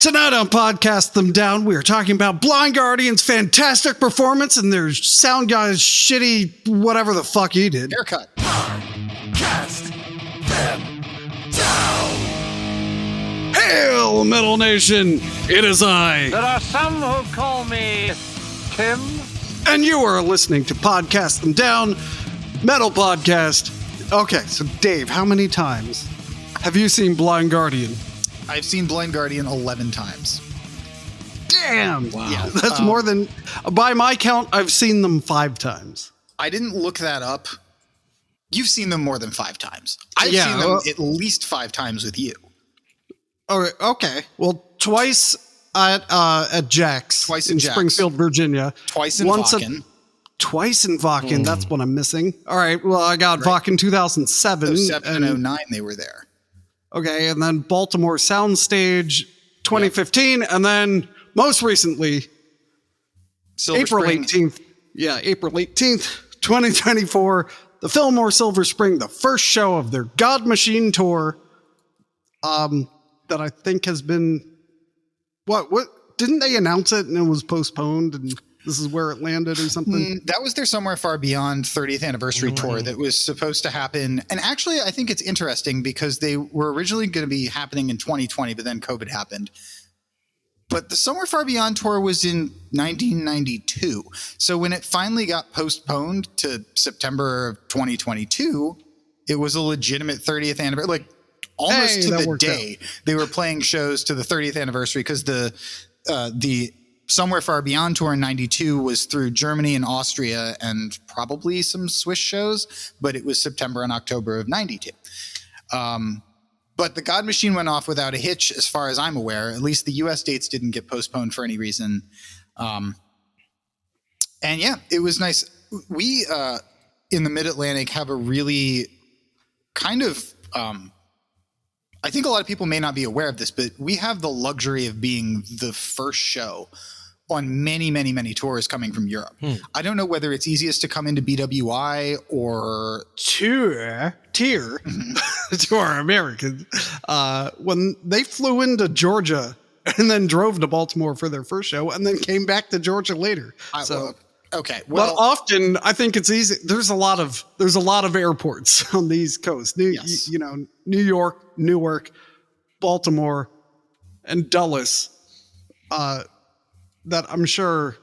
Tonight on Podcast Them Down, we are talking about Blind Guardian's fantastic performance and their sound guy's shitty whatever the fuck he did. Haircut. Podcast Them Down. Hail, Metal Nation! It is I. There are some who call me Tim. And you are listening to Podcast Them Down, Metal Podcast. Okay, so Dave, how many times have you seen Blind Guardian? I've seen Blind Guardian 11 times. Damn! Wow. Yeah, that's more than, by my count, I've seen them 5 times. I didn't look that up. You've seen them more than 5 times. I've seen them at least 5 times with you. Okay. Well, twice at Jack's. Twice in Jack's. Springfield, Virginia. Twice in Vakken. Twice in Vakken. That's what I'm missing. All right. Well, I got Vakken 2007. 07 and 09 they were there. Okay. And then Baltimore Soundstage 2015. Yep. And then most recently, April 18th. Yeah, April 18th, 2024. The Fillmore Silver Spring, the first show of their God Machine tour. That I think has been what didn't they announce it and it was postponed and this is where it landed or something? That was their Somewhere Far Beyond 30th anniversary tour that was supposed to happen. And actually, I think it's interesting because they were originally going to be happening in 2020, but then COVID happened. But the Somewhere Far Beyond tour was in 1992. So when it finally got postponed to September of 2022, it was a legitimate 30th anniversary. Like, almost to the day they were playing shows to the 30th anniversary because the Somewhere Far Beyond tour in 92 was through Germany and Austria and probably some Swiss shows, but it was September and October of 92. But the God Machine went off without a hitch as far as I'm aware. At least the US dates didn't get postponed for any reason. And yeah, it was nice. We in the Mid-Atlantic have a really kind of I think a lot of people may not be aware of this, but we have the luxury of being the first show on many, many, many tours coming from Europe. I don't know whether it's easiest to come into BWI or tier to our Americans. When they flew into Georgia and then drove to Baltimore for their first show and then came back to Georgia later. Okay. Well, but often I think it's easy. There's a lot of airports on the East Coast. New York, Newark, Baltimore, and Dulles. That I'm sure,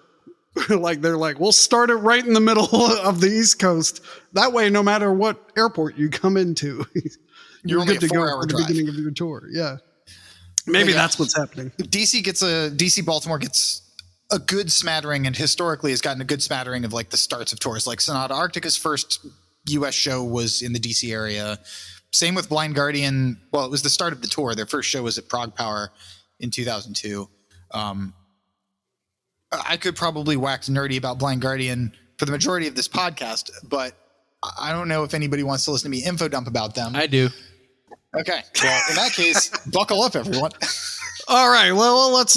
they're like, we'll start it right in the middle of the East Coast. That way, no matter what airport you come into, you're good to go at the beginning of your tour. Yeah, maybe that's what's happening. DC Baltimore gets a good smattering, and historically has gotten a good smattering of like the starts of tours. Like Sonata Arctica's first U.S. show was in the D.C. area. Same with Blind Guardian. Well, it was the start of the tour. Their first show was at Prague Power in 2002. I could probably wax nerdy about Blind Guardian for the majority of this podcast, but I don't know if anybody wants to listen to me info dump about them. I do. Okay. Well, in that case, buckle up, everyone. All right. Well, let's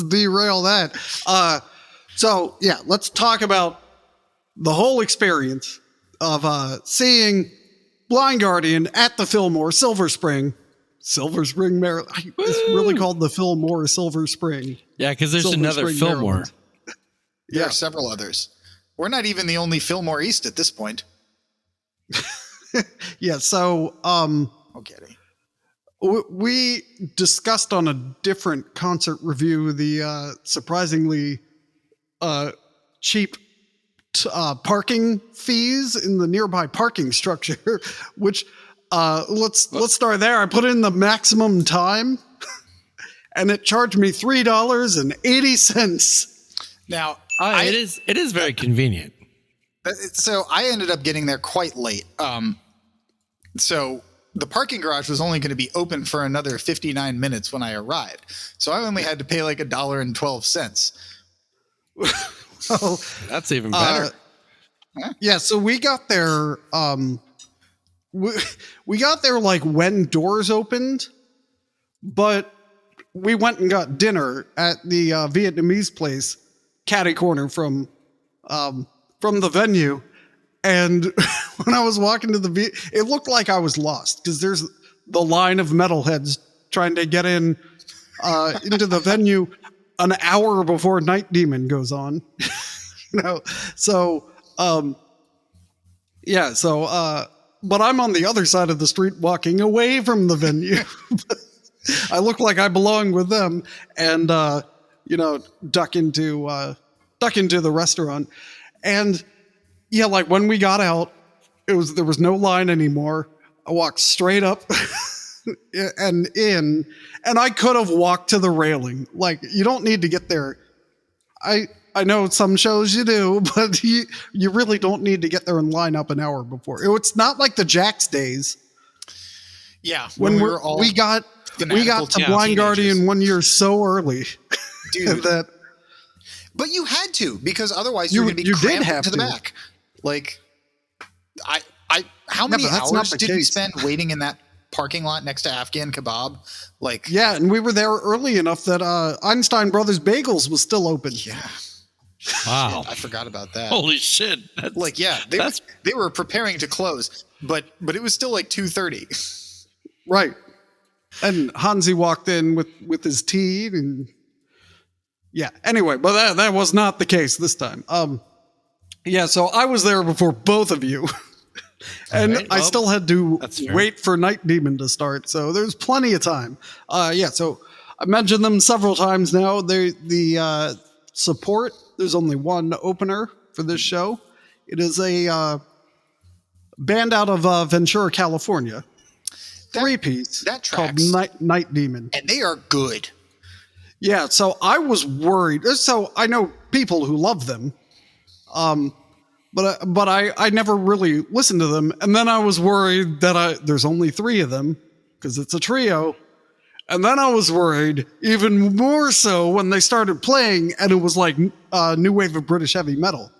derail that. So yeah, let's talk about the whole experience of seeing Blind Guardian at the Fillmore Silver Spring, Maryland. It's really called the Fillmore Silver Spring. Yeah, because there's another Fillmore. There are several others. We're not even the only Fillmore East at this point. Yeah. So Okay. We discussed on a different concert review the surprisingly cheap parking fees in the nearby parking structure, which let's start there. I put in the maximum time and it charged me $3.80. Now it is very convenient. So I ended up getting there quite late. So the parking garage was only going to be open for another 59 minutes when I arrived. So I only had to pay like $1.12. Oh, that's even better. Yeah. So we got there. We got there like when doors opened, but we went and got dinner at the Vietnamese place, catty corner from the venue. And when I was walking to it looked like I was lost because there's the line of metalheads trying to get in into the venue an hour before Night Demon goes on. So but I'm on the other side of the street walking away from the venue. I look like I belong with them, and duck into the restaurant. And yeah, like when we got out, there was no line anymore. I walked straight up and in, and I could have walked to the railing. Like, you don't need to get there. I know some shows you do, but you really don't need to get there and line up an hour before. It's not like the Jax days. Yeah, when we got to Blind Guardian 1 year so early, dude. But you had to, because otherwise you're going to be cramped to the back. Like, how many hours did we spend waiting in that parking lot next to Afghan Kebab? Like, yeah, and we were there early enough that Einstein Brothers Bagels was still open. Yeah. Wow. Shit, I forgot about that. Holy shit. They were preparing to close, but it was still like 2:30. Right. And Hansi walked in with his tea, and yeah. Anyway, but that was not the case this time. Yeah, so I was there before both of you. And right, I still had to wait for Night Demon to start, so there's plenty of time. So I mentioned them several times now. The support, there's only one opener for this show. It is a band out of Ventura, California. Three-piece called Night Demon. And they are good. Yeah, so I was worried. So I know people who love them. But I never really listened to them. And then I was worried that there's only three of them because it's a trio. And then I was worried even more so when they started playing and it was like new wave of British heavy metal.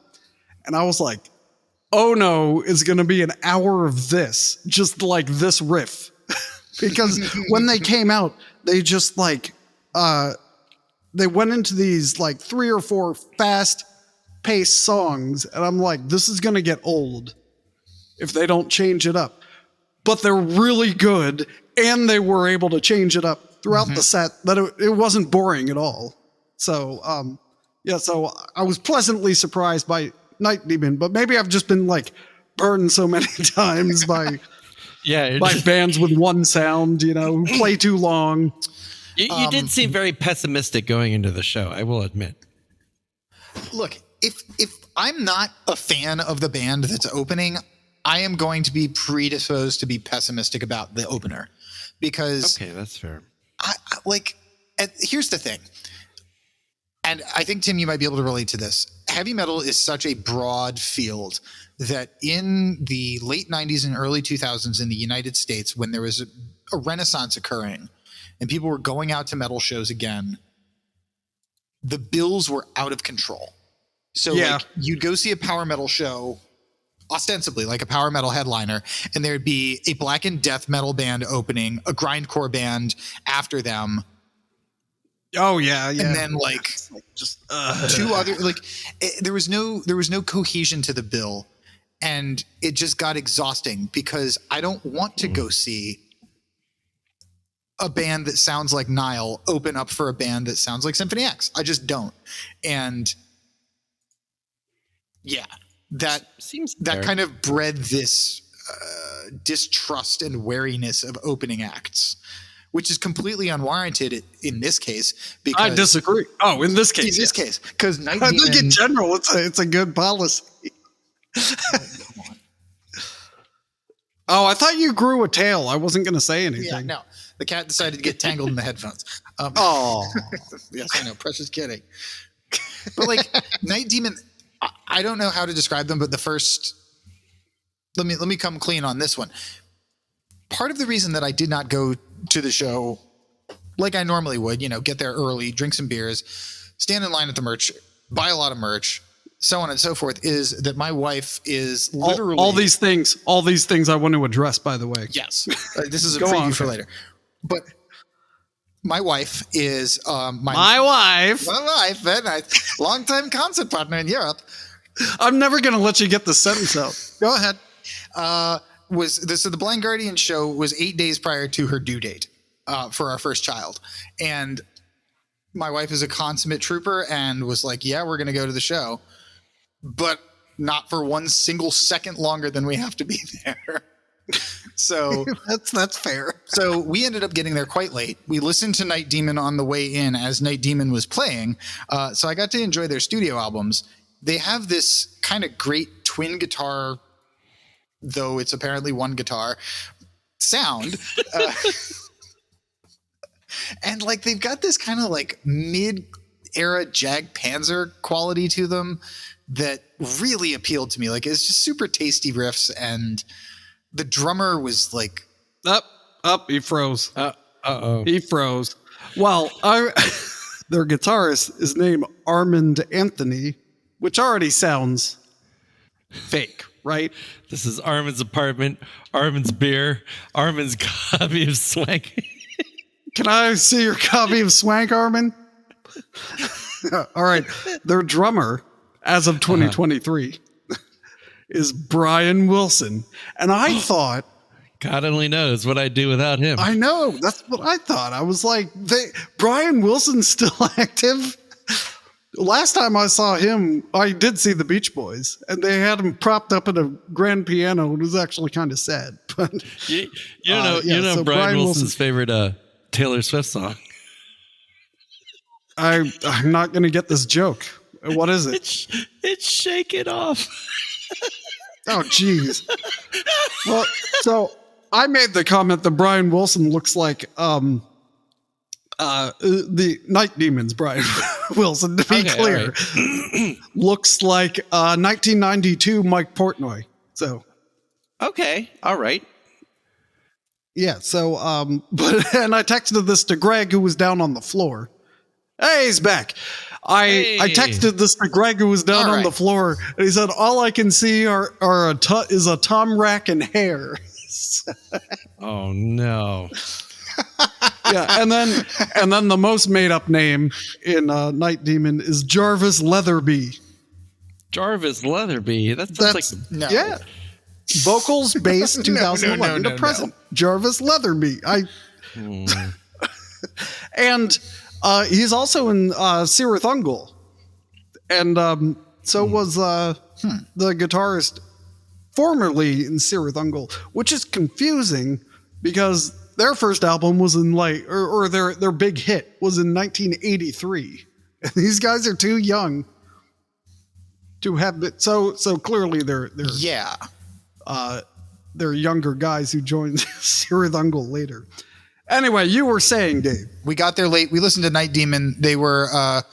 And I was like, oh no, it's going to be an hour of this, just like this riff. Because when they came out, they just like, they went into these like 3 or 4 fast paced songs, and I'm like, this is gonna get old if they don't change it up. But they're really good, and they were able to change it up throughout the set, that it wasn't boring at all. So so I was pleasantly surprised by Night Demon, but maybe I've just been like burned so many times by bands with one sound, who play too long. You did seem very pessimistic going into the show, I will admit. Look, if I'm not a fan of the band that's opening, I am going to be predisposed to be pessimistic about the opener, because okay, that's fair. Here's the thing, and I think, Tim, you might be able to relate to this. Heavy metal is such a broad field that in the late 90s and early 2000s in the United States, when there was a renaissance occurring and people were going out to metal shows again, the bills were out of control. So like, you'd go see a power metal show, ostensibly like a power metal headliner, and there'd be a black and death metal band opening, a grindcore band after them. Oh yeah. And then two other, there was no cohesion to the bill, and it just got exhausting because I don't want to go see a band that sounds like Nile open up for a band that sounds like Symphony X. I just don't. And yeah, that kind of bred this distrust and wariness of opening acts, which is completely unwarranted in this case. Because I disagree. Oh, in this case, because I think in general it's a good policy. Oh, I thought you grew a tail. I wasn't going to say anything. Yeah, no. The cat decided to get tangled in the headphones. Yes, I know. Precious kitty. But Night Demon, I don't know how to describe them, but the first, let me come clean on this one. Part of the reason that I did not go to the show like I normally would, get there early, drink some beers, stand in line at the merch, buy a lot of merch, so on and so forth, is that my wife is literally all these things I want to address, by the way. Yes. This is a preview for later. But my wife is my wife, very nice, longtime concert partner in Europe. I'm never going to let you get the sentence out. Go ahead. So the Blind Guardian show was 8 days prior to her due date. for our first child. And my wife is a consummate trooper and was like, yeah, we're going to go to the show, but not for one single second longer than we have to be there. So that's fair. So we ended up getting there quite late. We listened to Night Demon on the way in as Night Demon was playing. So I got to enjoy their studio albums. They have this kind of great twin guitar, though it's apparently one guitar, sound. And like they've got this kind of like mid-era Jag Panzer quality to them that really appealed to me. Like it's just super tasty riffs, and the drummer was like, he froze. Uh-oh. He froze. Well, their guitarist is named Armand Anthony, which already sounds fake, right? This is Armin's apartment, Armin's beer, Armin's copy of Swank. Can I see your copy of Swank, Armin? All right. Their drummer, as of 2023, is Brian Wilson. And I thought... God only knows what I'd do without him. I know. That's what I thought. I was like, Brian Wilson's still active? Last time I saw him, I did see the Beach Boys, and they had him propped up at a grand piano. It was actually kind of sad. But you know so Brian Wilson's favorite Taylor Swift song. I'm not going to get this joke. What is it? It's Shake It Off. Oh, jeez. Well, so I made the comment that Brian Wilson looks like the Night Demon's Brian Wilson, to be clear. Right. Looks like 1992 Mike Portnoy. So. Okay. All right. Yeah, so, and I texted this to Greg, who was down on the floor. Hey, he's back. I texted this to Greg, who was down on the floor, and he said, all I can see is a Tom Rack and hair. Oh, no. Yeah, and then the most made-up name in Night Demon is Jarvis Leatherby. Jarvis Leatherby? That's like... No. Yeah. Vocals, bass, 2011 to present. Jarvis Leatherby. And he's also in Cirith Ungol. And so was the guitarist formerly in Cirith Ungol, which is confusing because their first album was in or their big hit was in 1983. And these guys are too young to have it. So clearly they're younger guys who joined Cirith Ungol later. Anyway, you were saying, Dave. We got there late. We listened to Night Demon. They were, I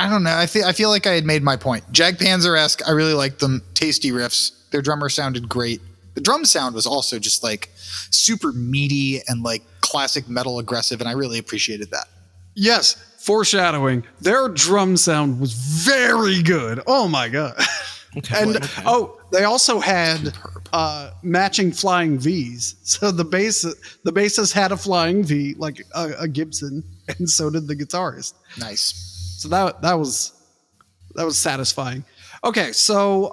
don't know. I feel like I had made my point. Jag Panzer-esque. I really liked them. Tasty riffs. Their drummer sounded great. The drum sound was also just like super meaty and like classic metal aggressive, and I really appreciated that. Yes, foreshadowing. Their drum sound was very good. Oh my God. And they also had matching flying Vs. So the bassist had a flying V, like a Gibson, and so did the guitarist. Nice. So that was satisfying. Okay, so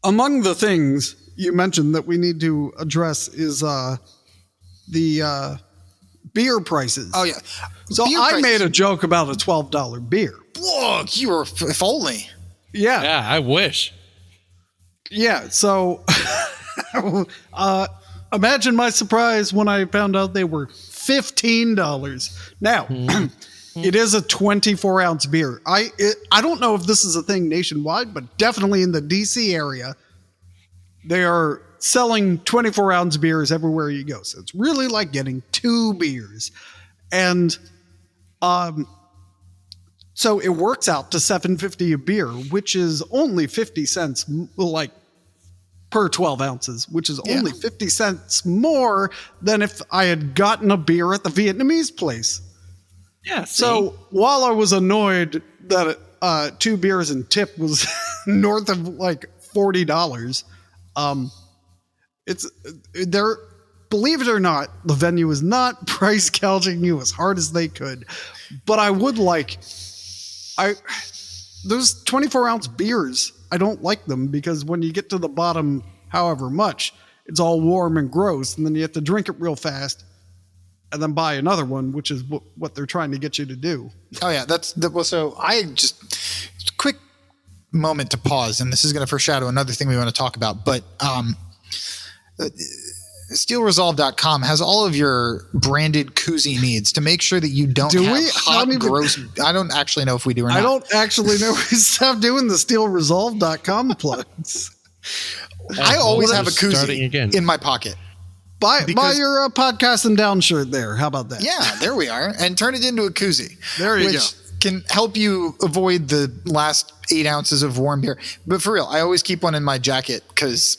among the things you mentioned that we need to address is the beer prices. Oh yeah. So I made a joke about a $12 beer. Whoa, you were if only. Yeah. Yeah, I wish. Yeah, so imagine my surprise when I found out they were $15. Now, it is a 24-ounce beer. I don't know if this is a thing nationwide, but definitely in the DC area, they are selling 24-ounce beers everywhere you go. So it's really like getting 2 beers. And so it works out to $7.50 a beer, which is only 50 cents, like per 12 ounces, which is only 50 cents more than if I had gotten a beer at the Vietnamese place. Yeah. So while I was annoyed that 2 beers and tip was north of like $40, believe it or not, the venue is not price gouging you as hard as they could, but I would like. Those 24-ounce beers, I don't like them because when you get to the bottom, however much, it's all warm and gross, and then you have to drink it real fast and then buy another one, which is what they're trying to get you to do. Oh yeah, so I just quick moment to pause, and this is going to foreshadow another thing we want to talk about, but steelresolve.com has all of your branded koozie needs to make sure that you don't have hot, gross. I don't actually know if we do or not. I don't actually know. We stopped doing the steelresolve.com plugs. I always have a koozie in my pocket. Buy your podcast and down shirt there. How about that? Yeah, there we are. And turn it into a koozie. There you go. Can help you avoid the last 8 ounces of warm beer. But for real, I always keep one in my jacket because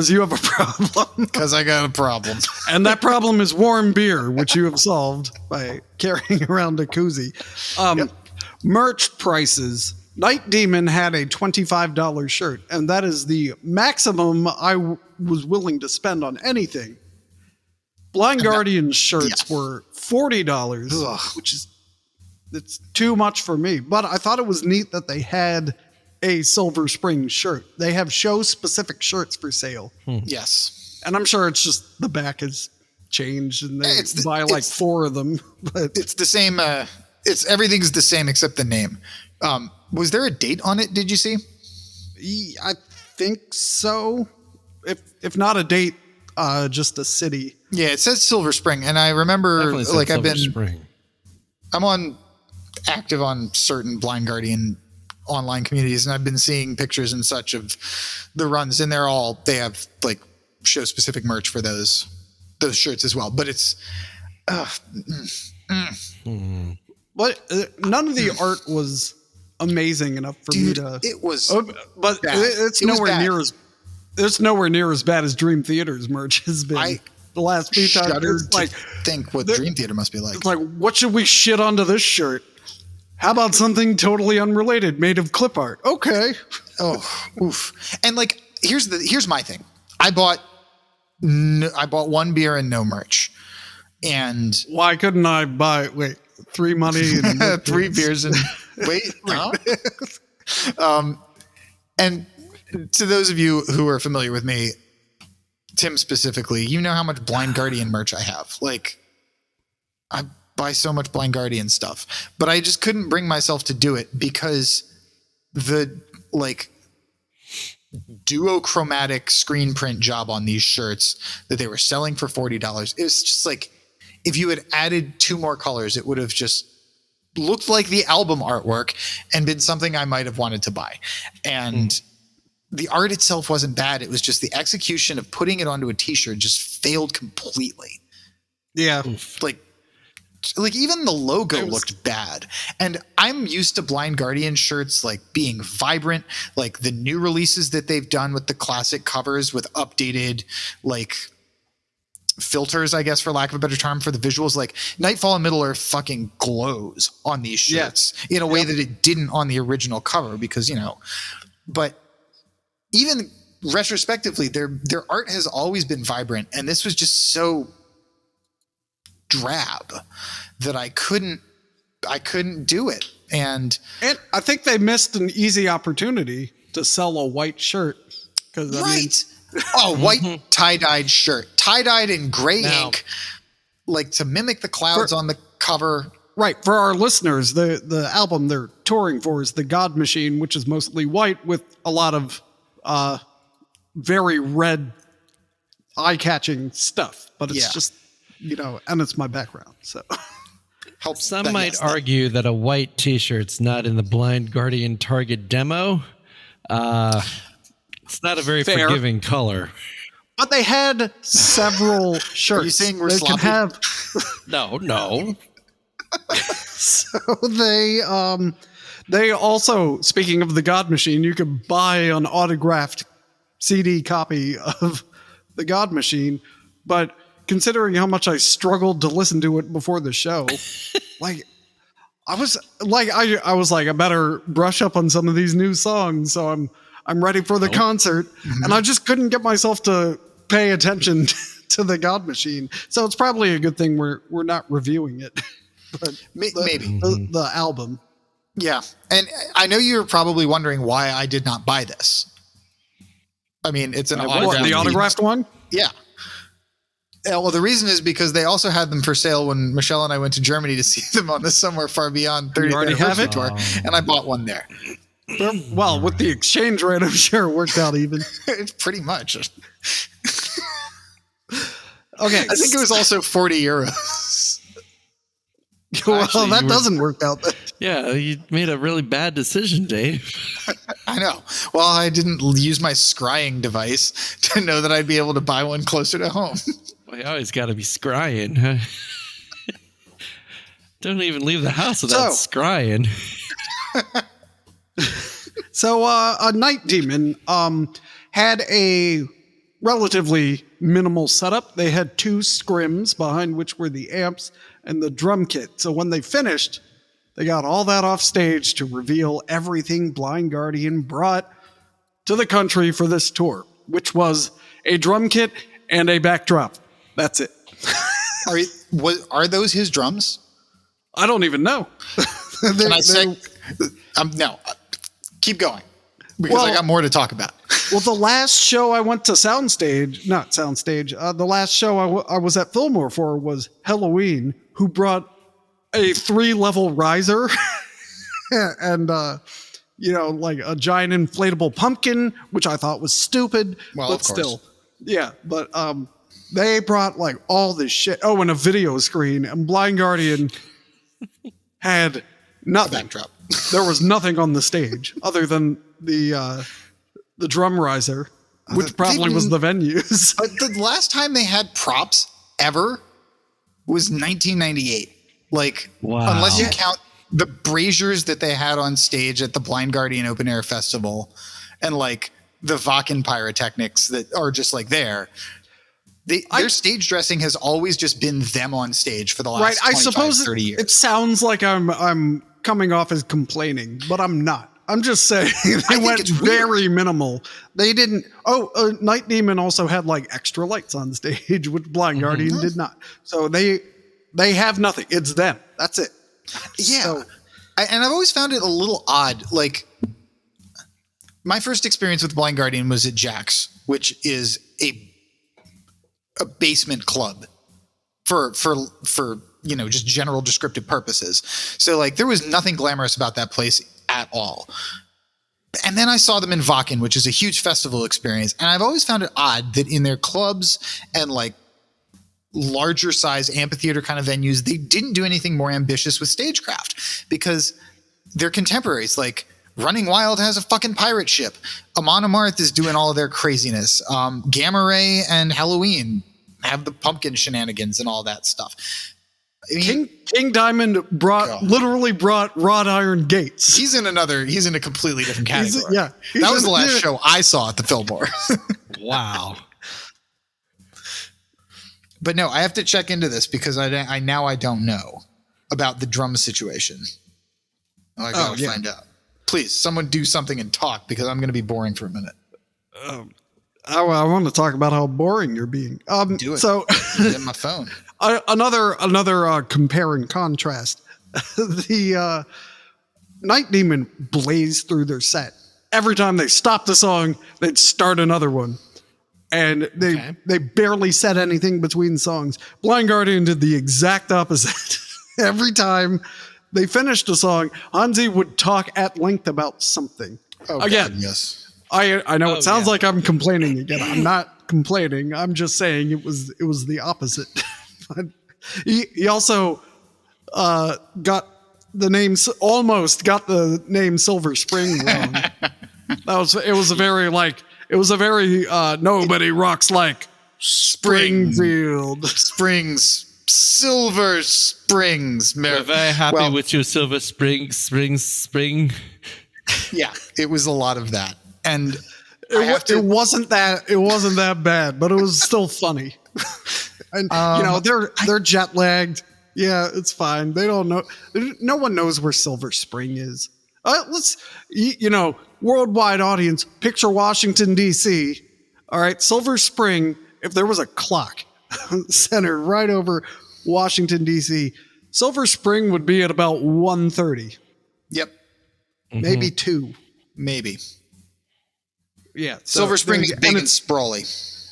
you have a problem. Because I got a problem. And that problem is warm beer, which you have solved by carrying around a koozie. Merch prices. Night Demon had a $25 shirt, and that is the maximum I was willing to spend on anything. Blind Guardian shirts were $40, which is it's too much for me. But I thought it was neat that they had a Silver Spring shirt. They have show-specific shirts for sale. Yes. And I'm sure it's just the back has changed, and they buy like 4 of them. But it's the same. Everything's the same except the name. Was there a date on it? Did you see? I think so. If not a date, just a city. Yeah, it says Silver Spring, and I remember like I'm active on certain Blind Guardian online communities, and I've been seeing pictures and such of the runs, and they have like show specific merch for those shirts as well. But it's but none of the art was amazing enough for me to. It was, but it's nowhere near as bad as Dream Theater's merch has been. The last few times, think what Dream Theater must be like. It's like, what should we shit onto this shirt? How about something totally unrelated, made of clip art? Okay. Oh, oof. And like, here's my thing. I bought 1 beer and no merch. And why couldn't I buy 3 money and 3 beers and no? And to those of you who are familiar with me, Tim specifically, you know how much Blind Guardian merch I have. Like, I buy so much Blind Guardian stuff, but I just couldn't bring myself to do it because the duochromatic screen print job on these shirts that they were selling for $40. It was just like, if you had added 2 more colors, it would have just looked like the album artwork and been something I might have wanted to buy. And the art itself wasn't bad. It was just the execution of putting it onto a t-shirt just failed completely. Yeah. Like even the logo looked bad. And I'm used to Blind Guardian shirts like being vibrant, like the new releases that they've done with the classic covers with updated like filters, I guess, for lack of a better term, for the visuals. Like Nightfall and Middle Earth fucking glows on these shirts in a way that it didn't on the original cover because, but even retrospectively, their art has always been vibrant, and this was just so drab that I couldn't do it. And I think they missed an easy opportunity to sell a white shirt because white tie-dyed shirt, tie-dyed in gray ink, like to mimic the clouds on the cover. Right. For our listeners, the album they're touring for is The God Machine, which is mostly white with a lot of very red, eye-catching stuff, but it's just, and it's my background, so. Some might argue that a white t-shirt's not in the Blind Guardian Target demo. It's not a very forgiving color. But they had several shirts. Are you saying we're they sloppy? can have. No. So they also, speaking of the God Machine, you could buy an autographed CD copy of the God Machine, but considering how much I struggled to listen to it before the show, I was like, I better brush up on some of these new songs, so I'm ready for the concert, and I just couldn't get myself to pay attention to the God Machine. So it's probably a good thing we're not reviewing it, but maybe the album. Yeah. And I know you're probably wondering why I did not buy this. I mean, it's an autographed the autographed one? Yeah. Well, the reason is because they also had them for sale when Michelle and I went to Germany to see them on the Somewhere Far Beyond 30th already have anniversary it? tour, and I bought one there. Well, with the exchange rate, I'm sure it worked out even. It's pretty much. Okay. I think it was also 40 euros. Well, Actually, that you were- doesn't work out. Yeah, you made a really bad decision, Dave. I know. Well, I didn't use my scrying device to know that I'd be able to buy one closer to home. Well, you always got to be scrying. Huh? Don't even leave the house without scrying. So a night demon had a relatively minimal setup. They had 2 scrims behind which were the amps and the drum kit. So when they finished, they got all that off stage to reveal everything Blind Guardian brought to the country for this tour, which was a drum kit and a backdrop. That's it. Are those his drums? I don't even know. Can I say? No. Keep going. Because I got more to talk about. Well, the last show I went to the last show I was at Fillmore for was Halloween, who brought a 3-level riser and, like a giant inflatable pumpkin, which I thought was stupid, Well, but of course. still. Yeah, but they brought like all this shit. Oh, and a video screen. And Blind Guardian had nothing. Backdrop. There was nothing on the stage other than the drum riser, which probably was the venues. But the last time they had props ever was 1998. Like, Wow. unless you count the braziers that they had on stage at the Blind Guardian Open Air Festival and like the Vakken pyrotechnics that are just like there. Their stage dressing has always just been them on stage for the last 30 years. It sounds like I'm coming off as complaining, but I'm not. I'm just saying they went very minimal. They didn't. Night Demon also had like extra lights on stage, which Blind Guardian did not. So they have nothing. It's them. That's it. Yeah. So, And I've always found it a little odd. Like, my first experience with Blind Guardian was at Jack's, which is a basement club for just general descriptive purposes. So like there was nothing glamorous about that place at all. And then I saw them in Vakken, which is a huge festival experience. And I've always found it odd that in their clubs and like larger size amphitheater kind of venues, they didn't do anything more ambitious with stagecraft because they're contemporaries. Like Running Wild has a fucking pirate ship. Amon Amarth is doing all of their craziness. Gamma Ray and Halloween have the pumpkin shenanigans and all that stuff. I mean, King Diamond literally brought wrought iron gates. he's in a completely different category. That was the last show I saw at the Fillmore. Wow. But no, I have to check into this because I don't know about the drum situation. I gotta find out. Please, someone do something and talk because I'm going to be boring for a minute. I want to talk about how boring you're being. Do it. So in my phone. another compare and contrast. The Night Demon blazed through their set. Every time they stopped the song, they'd start another one. And they barely said anything between songs. Blind Guardian did the exact opposite. Every time they finished a song, Hansi would talk at length about something. Again, God, yes. I know it sounds like I'm complaining again. I'm not complaining. I'm just saying it was the opposite. He also got the name Silver Spring wrong. It was a very nobody rocks like Springfield. Silver Springs. We're very happy with you, Silver Spring. Yeah, it was a lot of that. And it wasn't that bad, but it was still funny. And they're jet lagged. Yeah, it's fine. They don't know. No one knows where Silver Spring is. Let's worldwide audience, picture Washington D.C. All right, Silver Spring. If there was a clock centered right over Washington D.C., Silver Spring would be at about 1:30. Yep, maybe 2. Maybe. Yeah, Silver Spring is big and sprawly.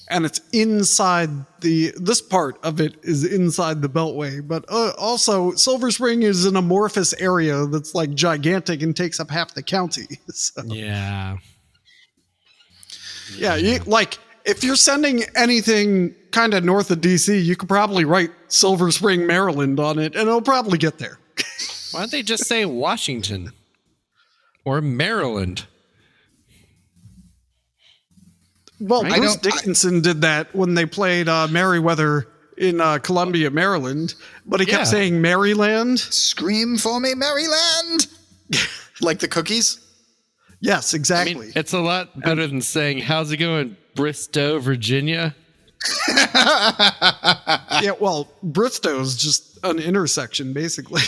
and it's inside this part of it is inside the Beltway. But also, Silver Spring is an amorphous area that's like gigantic and takes up half the county. So, Yeah. like if you're sending anything kind of north of DC, you could probably write Silver Spring, Maryland on it, and it'll probably get there. Why don't they just say Washington or Maryland? Well, Bruce Dickinson did that when they played Merriweather in Columbia, Maryland, but he kept saying Maryland. Scream for me, Maryland! Like the cookies? Yes, exactly. I mean, it's a lot better than saying, how's it going, Bristow, Virginia? Yeah, well, Bristow's just an intersection, basically.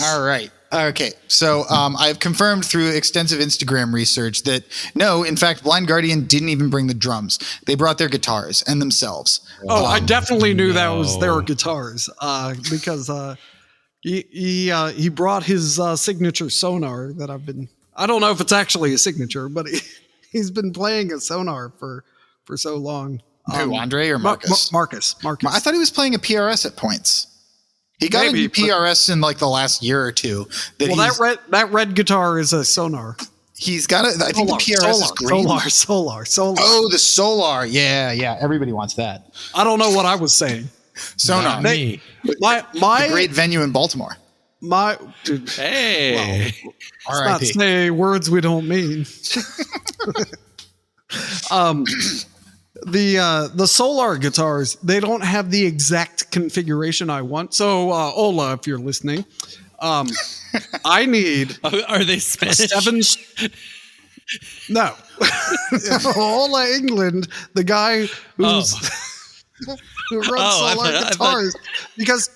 All right. Okay. So I've confirmed through extensive Instagram research that no, in fact, Blind Guardian didn't even bring the drums. They brought their guitars and themselves. Oh, I definitely knew that was their guitars because he brought his signature sonar that I don't know if it's actually a signature, but he's been playing a sonar for so long. Who, Andre or Marcus? Marcus. I thought he was playing a PRS at points. He got a PRS in like the last year or two. That red guitar is a sonar. He's got it. I think the PRS is green. Solar. Oh, the Solar. Yeah. Everybody wants that. I don't know what I was saying. Sonar. Me. The great venue in Baltimore. Hey. Let's not say words we don't mean. The Solar guitars, they don't have the exact configuration I want. So Ola, if you're listening, I need Are they Spanish? No. Ola England, the guy who wrote Solar guitars, because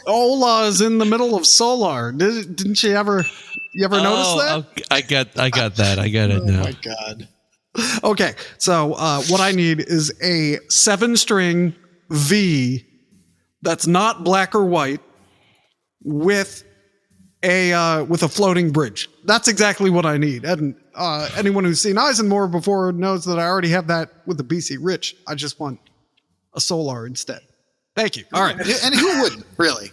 Ola is in the middle of Solar. Didn't you ever notice that? I got that. I got it now. Oh my God. Okay, so what I need is a 7-string V that's not black or white with a floating bridge. That's exactly what I need. And anyone who's seen Eisenmore before knows that I already have that with the BC Rich. I just want a Solar instead. Thank you. All right. And who wouldn't, really?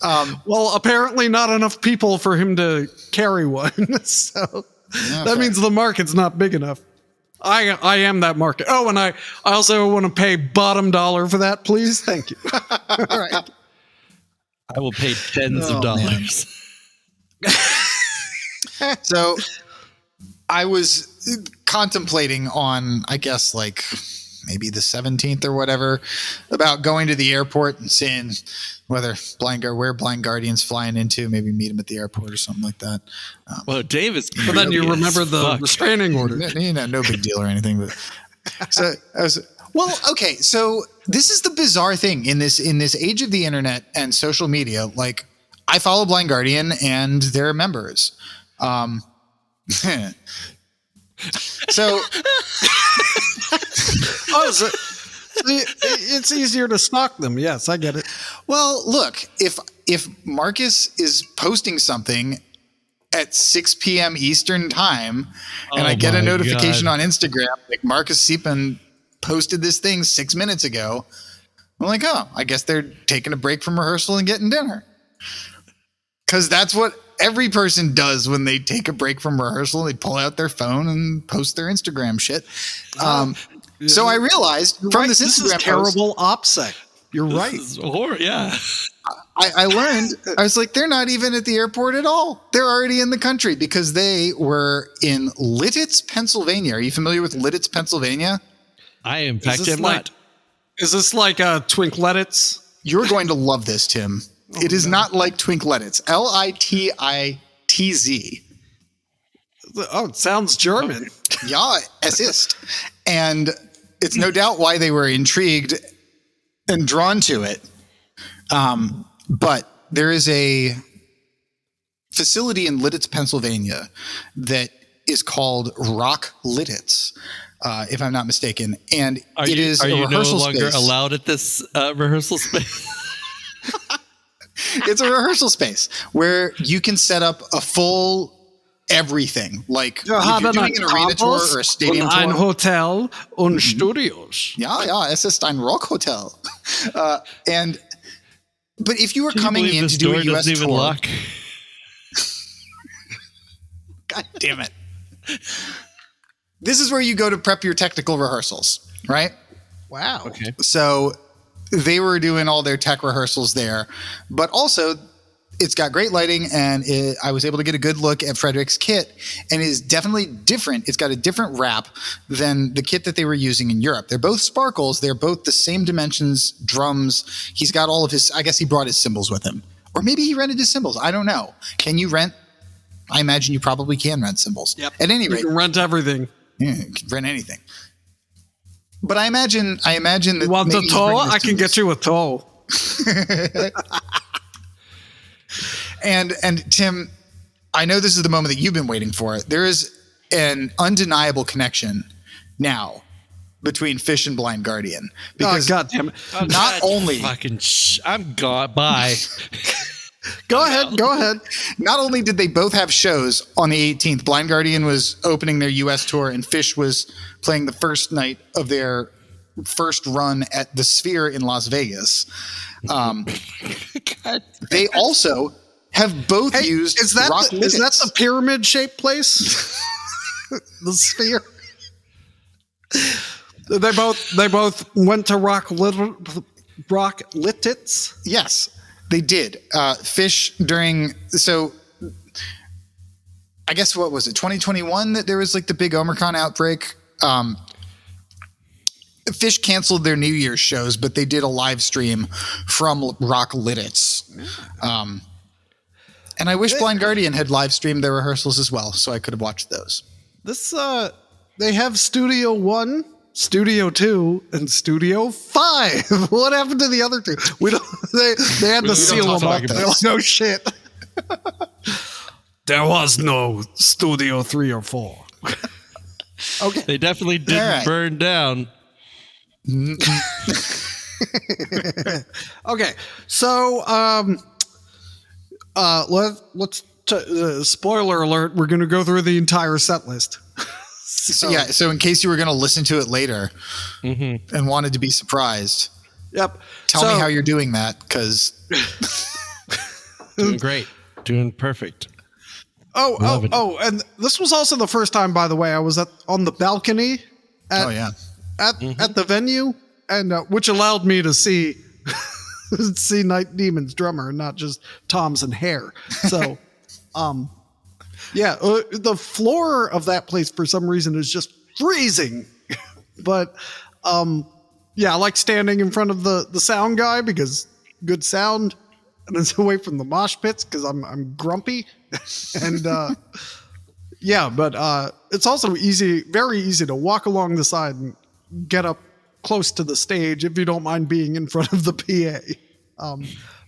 Well, apparently not enough people for him to carry one. So that means the market's not big enough. I am that market. Oh, and I also want to pay bottom dollar for that, please. Thank you. All right. I will pay tens of dollars. So I was contemplating on, I guess, like maybe the 17th or whatever, about going to the airport and seeing where Blind Guardian's flying into, maybe meet him at the airport or something like that. Well, Dave is. But then you remember the restraining order. No big deal or anything. But so I was. Well, okay. So this is the bizarre thing in this age of the internet and social media. Like, I follow Blind Guardian and their members. So. It's easier to stalk them. Yes, I get it. Well, look, if Marcus is posting something at 6 p.m. Eastern time and I get a notification on Instagram, like Marcus Siepen posted this thing 6 minutes ago, I'm like, oh, I guess they're taking a break from rehearsal and getting dinner. Because that's what every person does when they take a break from rehearsal. They pull out their phone and post their Instagram shit. So I realized from this Instagram is terrible OPSEC. You're right. Yeah. I learned, I was like, they're not even at the airport at all. They're already in the country because they were in Lititz, Pennsylvania. Are you familiar with Lititz, Pennsylvania? I, in fact, am not. Is this like Twinkletitz? You're going to love this, Tim. It is not like Twinkletitz. Lititz. Oh, it sounds German. Ja, es ist. And it's no doubt why they were intrigued and drawn to it. But there is a facility in Lititz, Pennsylvania that is called Rock Lititz, if I'm not mistaken. And are you no longer allowed at this rehearsal space? It's a rehearsal space where you can set up a full everything. Like Wir if haben you're doing an arena tour or a stadium und ein tour. Hotel und Studios. Ja, es ist ein Rockhotel. But if you were Can you coming believe in this to do a door US doesn't even tour, lock? God damn it. This is where you go to prep your technical rehearsals, right? Wow. Okay. So they were doing all their tech rehearsals there, but also it's got great lighting, and I was able to get a good look at Frederick's kit, and it is definitely different. It's got a different wrap than the kit that they were using in Europe. They're both sparkles. They're both the same dimensions, drums. He's got all of his, I guess he brought his cymbals with him. Or maybe he rented his cymbals. I don't know. Can you rent? I imagine you probably can rent cymbals. Yep. At any You rate, can rent everything. yeah, you can rent anything. But I imagine that You want a maybe he's tow? bringing his I can get cymbals. you a tow. And Tim, I know this is the moment that you've been waiting for. There is an undeniable connection now between Fish and Blind Guardian. Oh, God damn it. Not only I'm gone. Bye. Go ahead. not only did they both have shows on the 18th, Blind Guardian was opening their US tour and Fish was playing the first night of their first run at the Sphere in Las Vegas. They also have both Hey, used is that rock the, is that limits. the pyramid-shaped place? The Sphere. They both went to Rock Lititz. Yes, they did. Fish during, so I guess what was it, 2021 that there was like the big Omicron outbreak? Fish canceled their New Year's shows, but they did a live stream from Rock Lititz. And I wish Blind Guardian had live streamed their rehearsals as well, so I could have watched those. This they have Studio 1, Studio 2, and Studio 5. What happened to the other two? We don't. They had to seal them up. They're like, no shit. There was no Studio 3 or 4. Okay. They definitely didn't All right. burn down. Okay. So let's spoiler alert. We're going to go through the entire set list. So in case you were going to listen to it later and wanted to be surprised, Yep. tell me how you're doing that, because Doing great. Doing perfect. Loving it. And this was also the first time, by the way, I was on the balcony at the venue, and which allowed me to see Night Demon's drummer, not just Tom's and hair. So, the floor of that place for some reason is just freezing. But I like standing in front of the sound guy because good sound, and it's away from the mosh pits because I'm grumpy. And but it's also very easy to walk along the side and get up close to the stage if you don't mind being in front of the PA.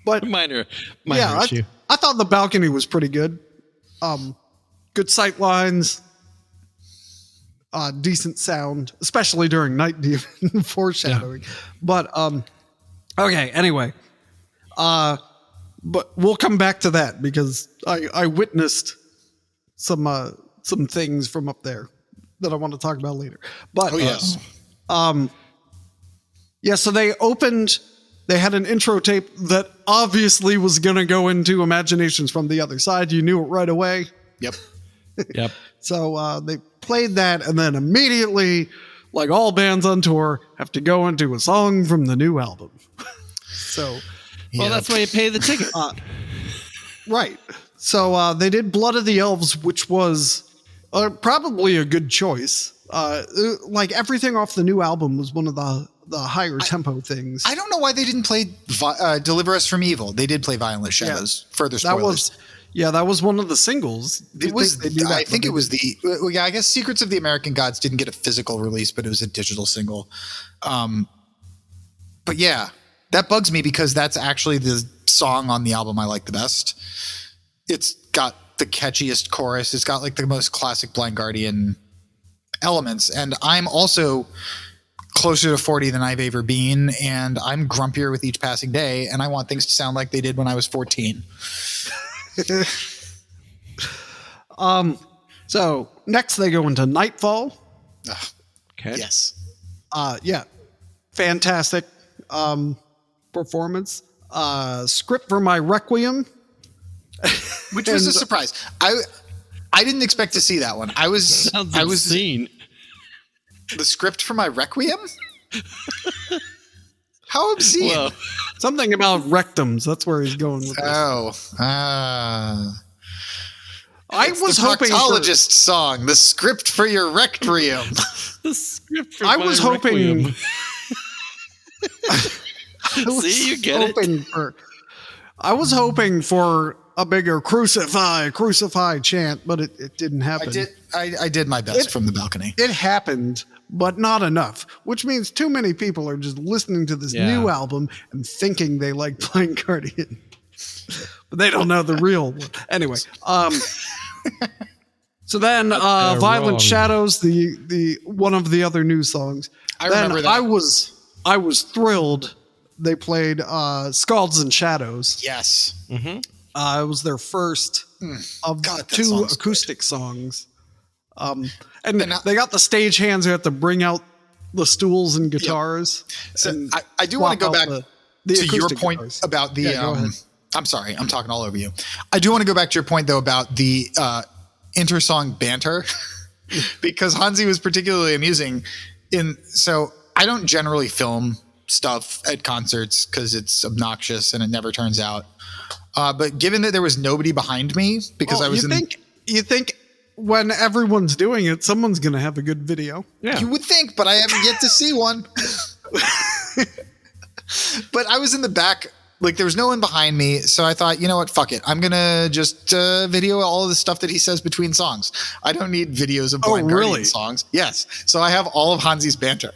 But Minor yeah, issue. I thought the balcony was pretty good. Good sight lines, decent sound, especially during Night Demon foreshadowing. Yeah. But okay, anyway. But we'll come back to that because I witnessed some things from up there that I want to talk about later. But so they opened. They had an intro tape that obviously was going to go into Imaginations from the Other Side. You knew it right away. Yep. Yep. So they played that, and then immediately, like all bands on tour, have to go into a song from the new album. So, Well, that's why you pay the ticket. right. So they did Blood of the Elves, which was probably a good choice. Like everything off the new album was one of the higher tempo things. I don't know why they didn't play Deliver Us from Evil. They did play Violent Shadows. Further spoilers. That was one of the singles. I think it was I guess Secrets of the American Gods didn't get a physical release, but it was a digital single. But yeah, that bugs me because that's actually the song on the album I like the best. It's got the catchiest chorus. It's got like the most classic Blind Guardian elements. And I'm also closer to 40 than I've ever been, and I'm grumpier with each passing day, and I want things to sound like they did when I was 14. So next they go into Nightfall. Okay. Yes. Yeah, fantastic performance. Script for my Requiem, Which was a surprise. I didn't expect to see that one. I was obscene. The script for my Requiem? How obscene? Whoa. something about rectums. That's where he's going with this. Oh. I was the hoping proctologist song, the script for your Requiem. The script for I my was hoping. Requiem. See, you get it. I was hoping for a bigger crucify chant, but it didn't happen. I did my best from the balcony. It happened, but not enough, which means too many people are just listening to this new album and thinking they like Blind Guardian, but they don't know the real one. Anyway, so then Violent wrong. Shadows, the one of the other new songs. I remember that. I was thrilled. They played Scalds and Shadows. Yes. It was their first of God, that two song's acoustic songs. And they got the stage hands who have to bring out the stools and guitars. So and I do want to go swap back out the to your acoustic point guitars. about the. Yeah, go ahead. I'm sorry, I'm talking all over you. I do want to go back to your point though about the inter-song banter, because Hansi was particularly amusing. So I don't generally film stuff at concerts because it's obnoxious and it never turns out. But given that there was nobody behind me because I was you think when everyone's doing it, someone's going to have a good video. Yeah. You would think, but I haven't yet to see one. But I was in the back, like there was no one behind me. So I thought, you know what? Fuck it. I'm going to just video all of the stuff that he says between songs. I don't need videos of Blind Guardian really? songs. Yes. So I have all of Hansi's banter.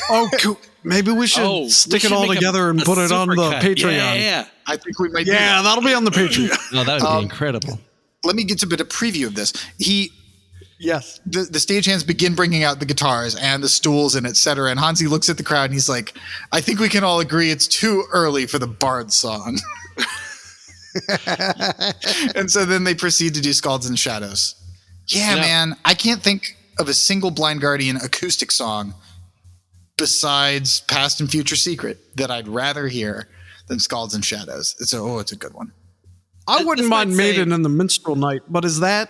Oh, cool. Maybe we should stick it all together and put it on the Patreon. Yeah. I think we might. Yeah, that'll be on the Patreon. No, that would be incredible. Let me get to a bit of preview of this. Yes. The stagehands begin bringing out the guitars and the stools and etc. And Hansi looks at the crowd and he's like, I think we can all agree it's too early for the Bard song. And so then they proceed to do Scalds and Shadows. Yeah, man. I can't think of a single Blind Guardian acoustic song besides Past and Future Secret that I'd rather hear than Scalds and Shadows. It's a good one. I wouldn't This mind might say- Maiden and the Minstrel Night, but is that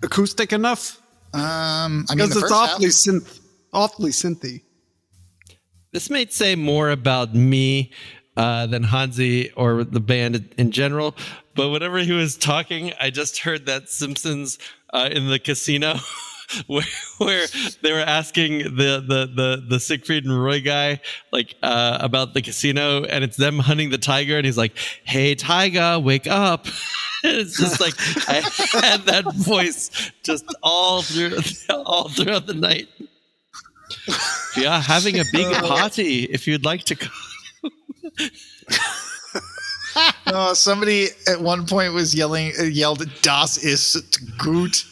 acoustic enough? I mean, Because the it's first half- awfully synthy. This might say more about me than Hansi or the band in general. But whenever he was talking, I just heard that Simpsons in the casino where they were asking the Siegfried and Roy guy about the casino, and it's them hunting the tiger, and he's like, "Hey, tiger, wake up!" And it's just like I had that voice just all throughout the night. We are having a big party. If you'd like to come. Somebody at one point was yelled, "Das ist gut,"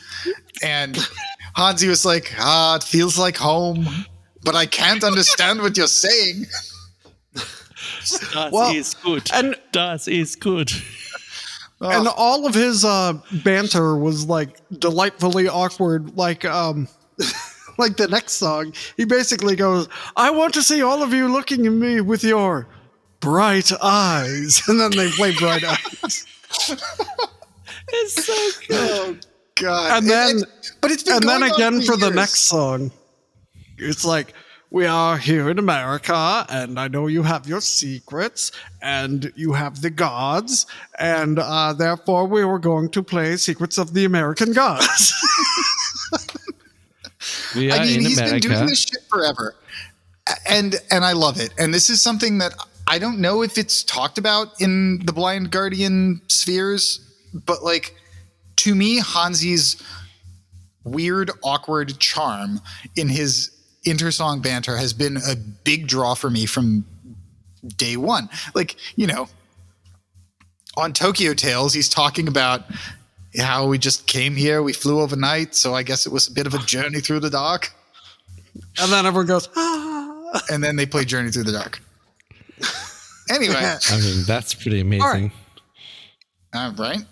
and Hansi was like, it feels like home, but I can't understand what you're saying. Das ist gut. and- Das ist gut. And all of his banter was like delightfully awkward. Like the next song, he basically goes, "I want to see all of you looking at me with your bright eyes," and then they play Bright Eyes. It's so good. Oh God! And then, but it's been and then going on again for the years. next song, it's like, "We are here in America, and I know you have your secrets, and you have the gods, and therefore we were going to play Secrets of the American Gods." We are I mean, in he's America. been doing this shit forever, and I love it. And this is something that I don't know if it's talked about in the Blind Guardian spheres, but like to me, Hansi's weird, awkward charm in his intersong banter has been a big draw for me from day one. Like, you know, on Tokyo Tales, he's talking about how we just came here, we flew overnight, so I guess it was a bit of a journey through the dark. And then everyone goes, "Ah." And then they play Journey Through the Dark. Anyway, I mean, that's pretty amazing. All right. right?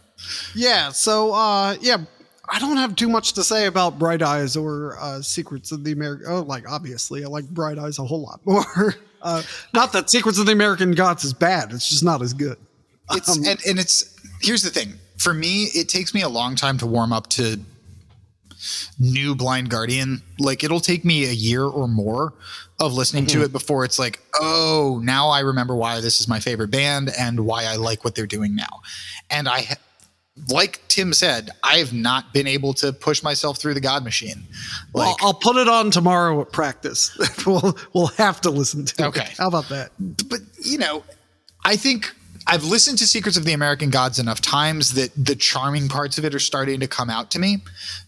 Yeah. So, I don't have too much to say about Bright Eyes or Secrets of the American. Oh, like obviously, I like Bright Eyes a whole lot more. Not that Secrets of the American Gods is bad; it's just not as good. Here's the thing. For me, it takes me a long time to warm up to new Blind Guardian. Like it'll take me a year or more of listening to it before it's like, oh, now I remember why this is my favorite band and why I like what they're doing now. And like Tim said, I have not been able to push myself through the God Machine. Well, I'll put it on tomorrow at practice. we'll have to listen to it. Okay. How about that? But, I think I've listened to Secrets of the American Gods enough times that the charming parts of it are starting to come out to me.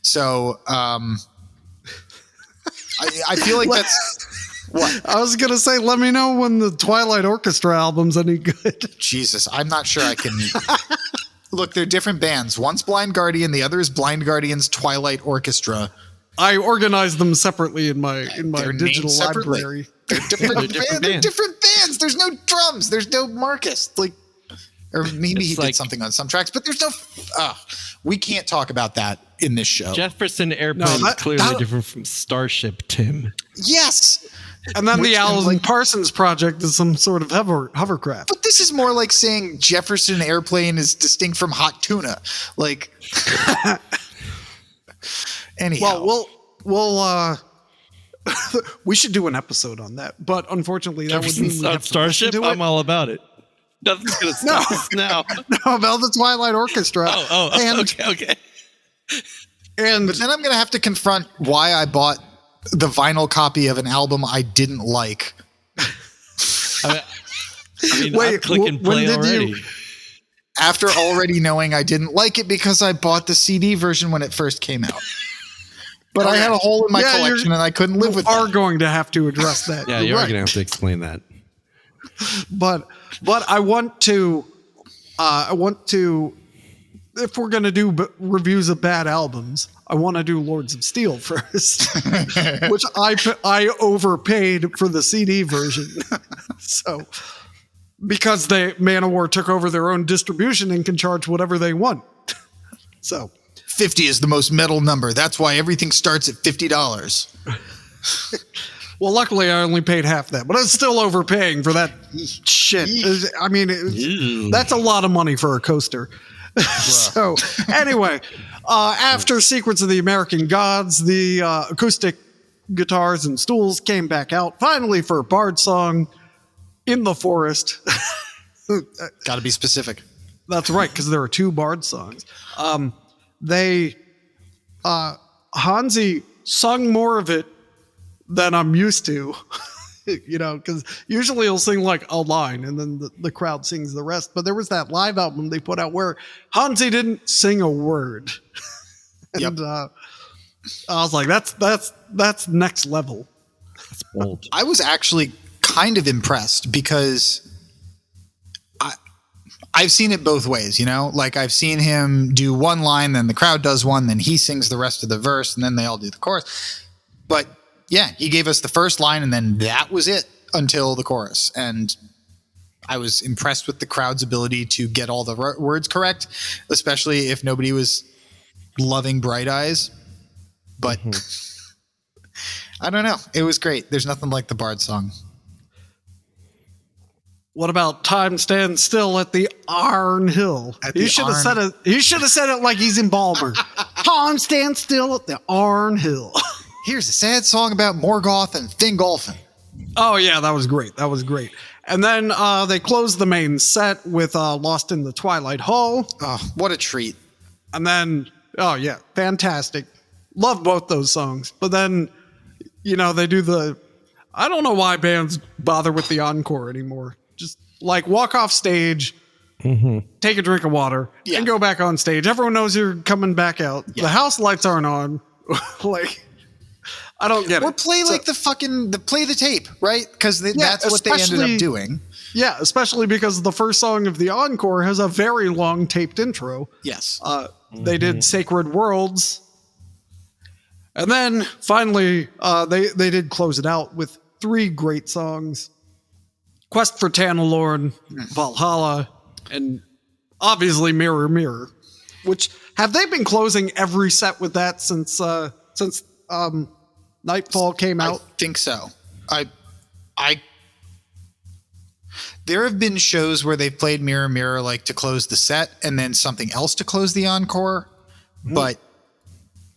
So I feel like that's... What? I was going to say, let me know when the Twilight Orchestra album's any good. Jesus, I'm not sure I can... Look, they're different bands. One's Blind Guardian, the other is Blind Guardian's Twilight Orchestra. I organized them separately in my digital library. They're different bands. There's no drums. There's no Marcus. Or maybe he did something on some tracks, but there's no... we can't talk about that in this show. Jefferson Airplane is clearly different from Starship, Tim. Yes! And then the Alan Parsons Project is some sort of hovercraft. But this is more like saying Jefferson Airplane is distinct from Hot Tuna. Anyhow. Well, we'll we should do an episode on that. But unfortunately, that would mean we have Starship. I'm all about it. Nothing's gonna stop us now. No, about the Twilight Orchestra. Okay. But then I'm gonna have to confront why I bought the vinyl copy of an album I didn't like. I mean, wait, click and play already. After already knowing I didn't like it because I bought the CD version when it first came out. But I had a hole in my collection and I couldn't live with it. You are going to have to address that. Yeah, you are going to have to explain that. But I want to, if we're going to do reviews of bad albums, I want to do Lords of Steel first, which I overpaid for the CD version. So, because Manowar took over their own distribution and can charge whatever they want. So 50 is the most metal number. That's why everything starts at $50. Well, luckily I only paid half that, but I was still overpaying for that shit. I mean, that's a lot of money for a coaster. So anyway, after Secrets of the American Gods, the acoustic guitars and stools came back out finally for Bard Song in the Forest. Got to be specific. That's right, because there are 2 Bard songs. Hansi sung more of it than I'm used to, because usually he'll sing like a line and then the crowd sings the rest. But there was that live album they put out where Hansi didn't sing a word. And I was like, that's next level. That's bold. I was actually kind of impressed because I've seen it both ways, like I've seen him do one line, then the crowd does one, then he sings the rest of the verse, and then they all do the chorus. But yeah, he gave us the first line and then that was it until the chorus. And I was impressed with the crowd's ability to get all the words correct, especially if nobody was loving Bright Eyes. But I don't know. It was great. There's nothing like the Bard Song. What about Time Stands Still at the Arn Hill? He should have said it. He should have said it like he's in Balmer. Time stands still at the Arn Hill. Here's a sad song about Morgoth and Thingolfin. Oh yeah, that was great. And then they closed the main set with Lost in the Twilight Hall. Oh, what a treat. And then, oh yeah, fantastic. Love both those songs. But then, they do I don't know why bands bother with the encore anymore. Just like walk off stage, take a drink of water, and go back on stage. Everyone knows you're coming back out. Yeah. The house lights aren't on. I don't get it. Or play play the tape, right? Because that's what they ended up doing. Yeah, especially because the first song of the encore has a very long taped intro. Yes. They did Sacred Worlds. And then finally, they did close it out with 3 great songs. Quest for Tanalorn, Valhalla, and obviously Mirror Mirror, which have they been closing every set with that since Nightfall came out? I think so. There have been shows where they've played Mirror Mirror like to close the set and then something else to close the encore, but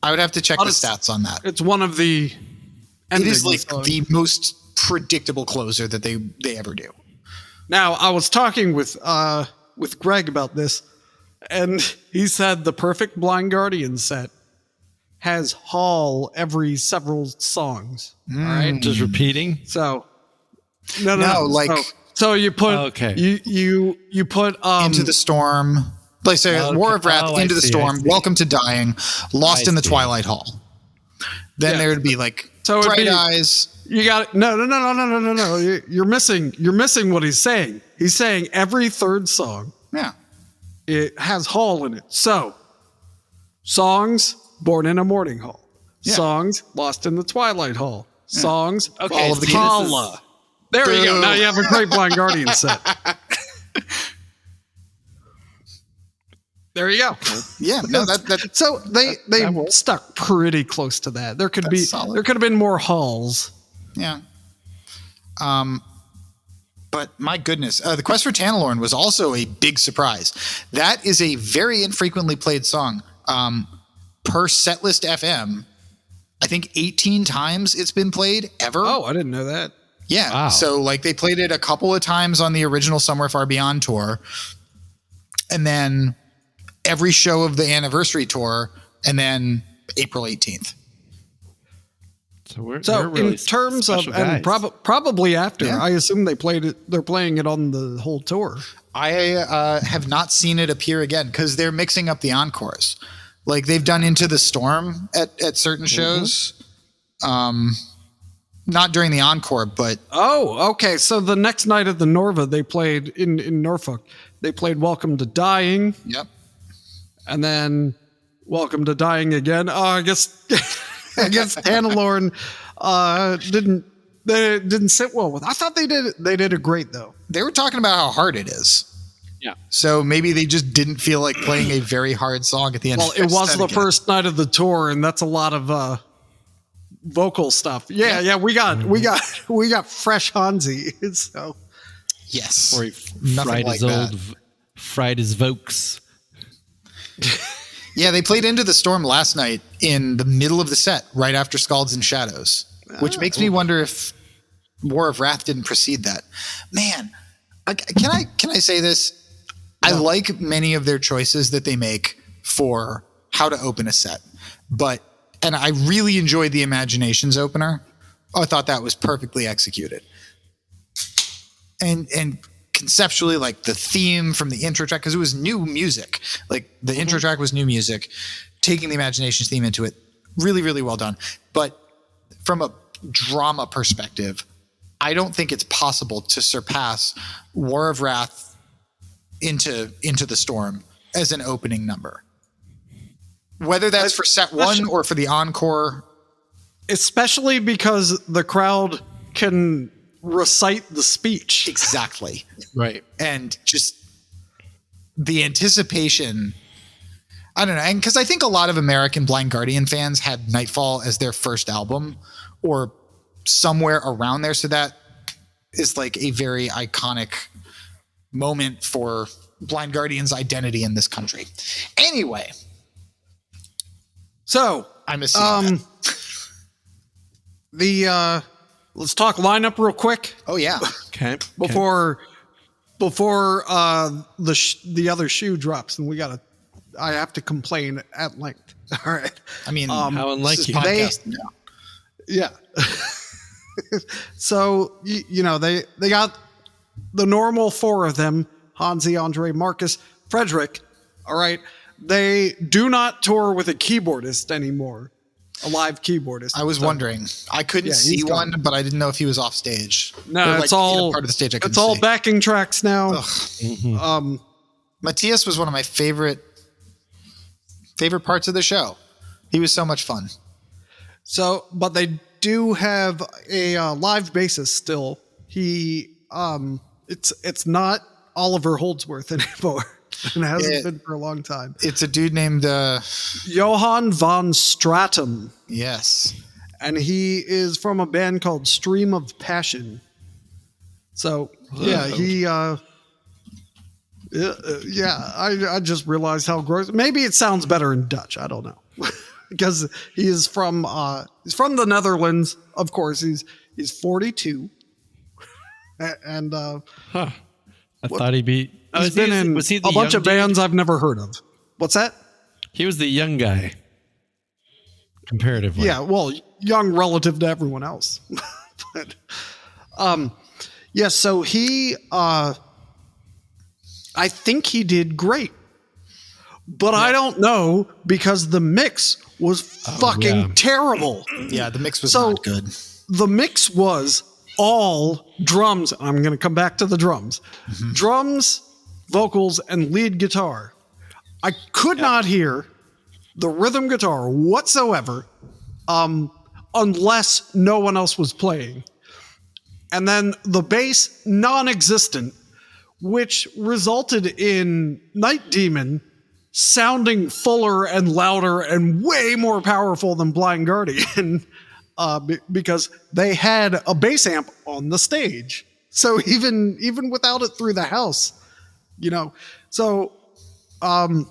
I would have to check the stats on that. It's one of the It is like the most predictable closer that they ever do. Now, I was talking with Greg about this, and he said the perfect Blind Guardian set has Hall every several songs. All right, Just repeating. so no, like so you put Okay. you put Into the Storm, like say Okay. War of Wrath, Oh, I Into the see, I Storm, see. Welcome to Dying, Lost I in the see. Twilight Hall. Then Yeah. there would be like So it'd Bright be- Eyes. You got no. You're missing what he's saying. He's saying every third song Yeah. it has Hall in it. So songs Born in a Morning Hall, Yeah. songs Lost in the Twilight Hall, songs Okay, Fall of the see, this Kala. There you go. Boo. Now you have a great Blind Guardian set. There you go. Yeah. No, that So they that works. stuck pretty close to that. There could That's solid. there could have been more halls. yeah. But my goodness, the Quest for Tanalorn was also a big surprise. That is a very infrequently played song. Per Setlist FM, I think 18 times it's been played ever. Oh, I didn't know that. Yeah. Wow. So like they played it a couple of times on the original Somewhere Far Beyond tour, and then every show of the anniversary tour, and then April 18th. So we're So really in terms of special and guys. probably after, Yeah. I assume they played it. They're playing it on the whole tour. I have not seen it appear again because they're mixing up the encores. Like they've done Into the Storm at certain shows. Not during the encore, but Oh, okay. So the next night at the Norva, they played in Norfolk. They played Welcome to Dying, yep. and then Welcome to Dying again. I guess Tanalorn didn't sit well with. I thought they did it great though. They were talking about how hard it is. Yeah. So maybe they just didn't feel like playing a very hard song at the end. Well, of it their was set the again. first night of the tour, and that's a lot of vocal stuff. Yeah. We got fresh Hansi. So Yes. Or he Nothing fried like his that. fried his Vokes. Yeah, they played Into the Storm last night in the middle of the set, right after Scalds and Shadows, which makes me wonder if War of Wrath didn't precede that. Man, can I say this? I like many of their choices that they make for how to open a set, and I really enjoyed the Imaginations opener. I thought that was perfectly executed. And conceptually, like the theme from the intro track, because it was new music. Like the intro track was new music, taking the Imaginations theme into it, really, really well done. But from a drama perspective, I don't think it's possible to surpass War of Wrath into the Storm as an opening number. Whether that's for set one or for the encore. especially because the crowd can recite the speech. Exactly. Right. And just the anticipation. I don't know. And because I think a lot of American Blind Guardian fans had Nightfall as their first album or somewhere around there. So that is like a very iconic moment for Blind Guardian's identity in this country. Anyway, So I'm assuming. Let's talk lineup real quick Oh, yeah. Okay. before the other shoe drops, and I have to complain at length. All right. I mean, How unlike this is you. podcast now. Yeah. So they got the normal four of them: Hansi, Andre, Marcus, Frederick. All right. They do not tour with a keyboardist anymore, a live keyboardist. I was wondering. I couldn't Yeah, see he's gone. one, but I didn't know if he was off stage. No, Or, it's like, all part of the stage. I couldn't it's all see. backing tracks now. Matthias was one of my favorite parts of the show. He was so much fun. So, but they do have a live bassist still. He it's not Oliver Holdsworth anymore. and hasn't been for a long time. It's a dude named Johann von Stratum. yes. And he is from a band called Stream of Passion. So, yeah, I just realized how gross. Maybe it sounds better in Dutch. I don't know. Because he is from the Netherlands. Of course, he's 42. And I thought he'd be. he's been in was he the a bunch of young dude? bands I've never heard of. What's that? He was the young guy, comparatively. Yeah, well, young relative to everyone else. But, yeah, so he, I think he did great. But I don't know because the mix was fucking terrible. Yeah, the mix was not good. The mix was all drums. I'm going to come back to the drums. Drums, vocals, and lead guitar. I could not hear the rhythm guitar whatsoever unless no one else was playing. And then the bass, non-existent, which resulted in Night Demon sounding fuller and louder and way more powerful than Blind Guardian because they had a bass amp on the stage. So even without it through the house, so the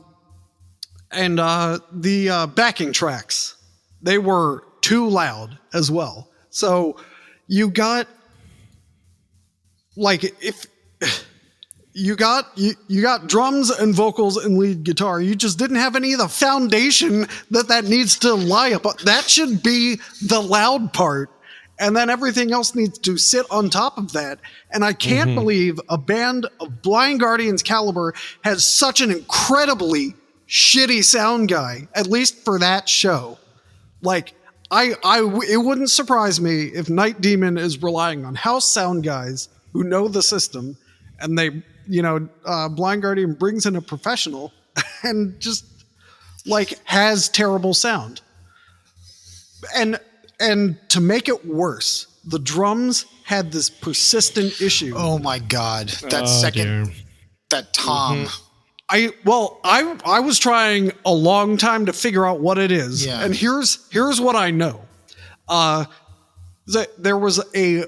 backing tracks, they were too loud as well. So you got if you got drums and vocals and lead guitar, you just didn't have any of the foundation that needs to lie up. That should be the loud part, and then everything else needs to sit on top of that. And I can't believe a band of Blind Guardian's caliber has such an incredibly shitty sound guy, at least for that show. Like, it wouldn't surprise me if Night Demon is relying on house sound guys who know the system, and they, Blind Guardian brings in a professional and just has terrible sound. And to make it worse, the drums had this persistent issue. Oh my God. That that tom. I was trying a long time to figure out what it is. Yeah. And here's what I know. There was a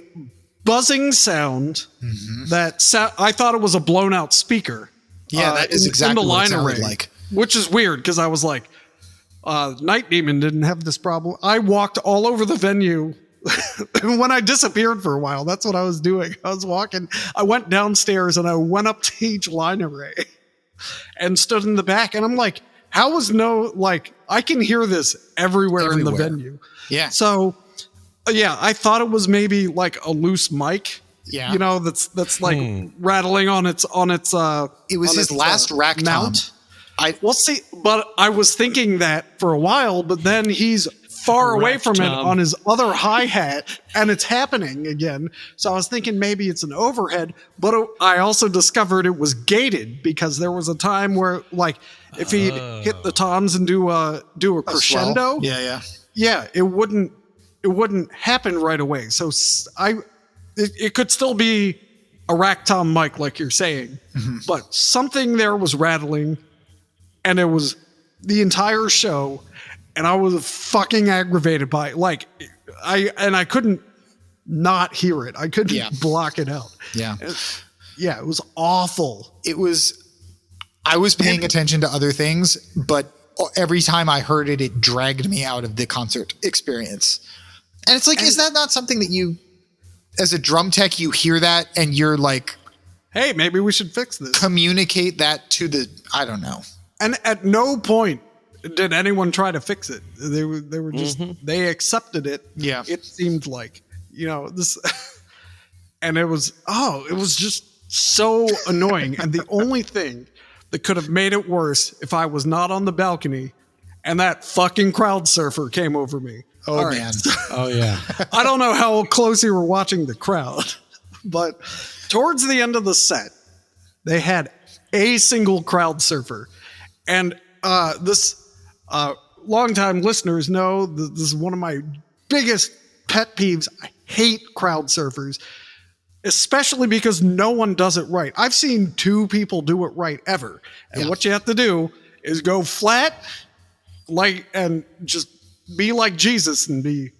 buzzing sound I thought it was a blown out speaker. Yeah, that is exactly what it sounded array, like. Which is weird because I was like, Night Demon didn't have this problem. I walked all over the venue. When I disappeared for a while, that's what I was doing. I was walking. I went downstairs and I went up to each line array and stood in the back. And I'm like, how was I can hear this everywhere in the venue. Yeah. So, yeah, I thought it was maybe like a loose mic. Yeah. That's rattling on its it was his last rack mount. Tom. But I was thinking that for a while, but then he's far away from it on his other hi-hat and it's happening again. So I was thinking maybe it's an overhead, but I also discovered it was gated because there was a time where if he hit the toms and do a crescendo, it wouldn't happen right away. So it could still be a rack tom mic like you're saying, but something there was rattling and it was the entire show. And I was fucking aggravated by it. I couldn't not hear it. I couldn't block it out. Yeah. It was awful. I was paying attention to other things, but every time I heard it, it dragged me out of the concert experience. And it's is that not something that you, as a drum tech, you hear that and you're like, hey, maybe we should fix this. Communicate that to I don't know. And at no point did anyone try to fix it. They were just, they accepted it. Yeah. It seemed like, this, and it was just so annoying. And the only thing that could have made it worse if I was not on the balcony and that fucking crowd surfer came over me. Oh, man. Oh, yeah. I don't know how close you were watching the crowd, but towards the end of the set, they had a single crowd surfer. And longtime listeners know that this is one of my biggest pet peeves. I hate crowd surfers. especially because no one does it right. I've seen 2 people do it right ever. And what you have to do is go flat, and just be like Jesus and be,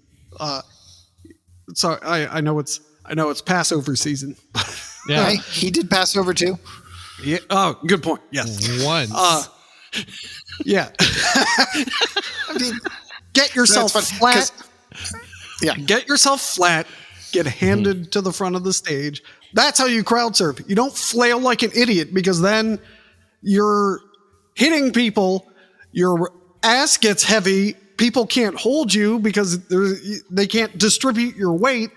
sorry, I know it's Passover season. Yeah. Right? He did Passover too. Yeah. Oh, good point. Yes. Once. Yeah. I mean, Get yourself That's fun, flat. 'cause- yeah. Get yourself flat. Get handed to the front of the stage. That's how you crowd surf. You don't flail like an idiot, because then you're hitting people. Your ass gets heavy. People can't hold you because they can't distribute your weight.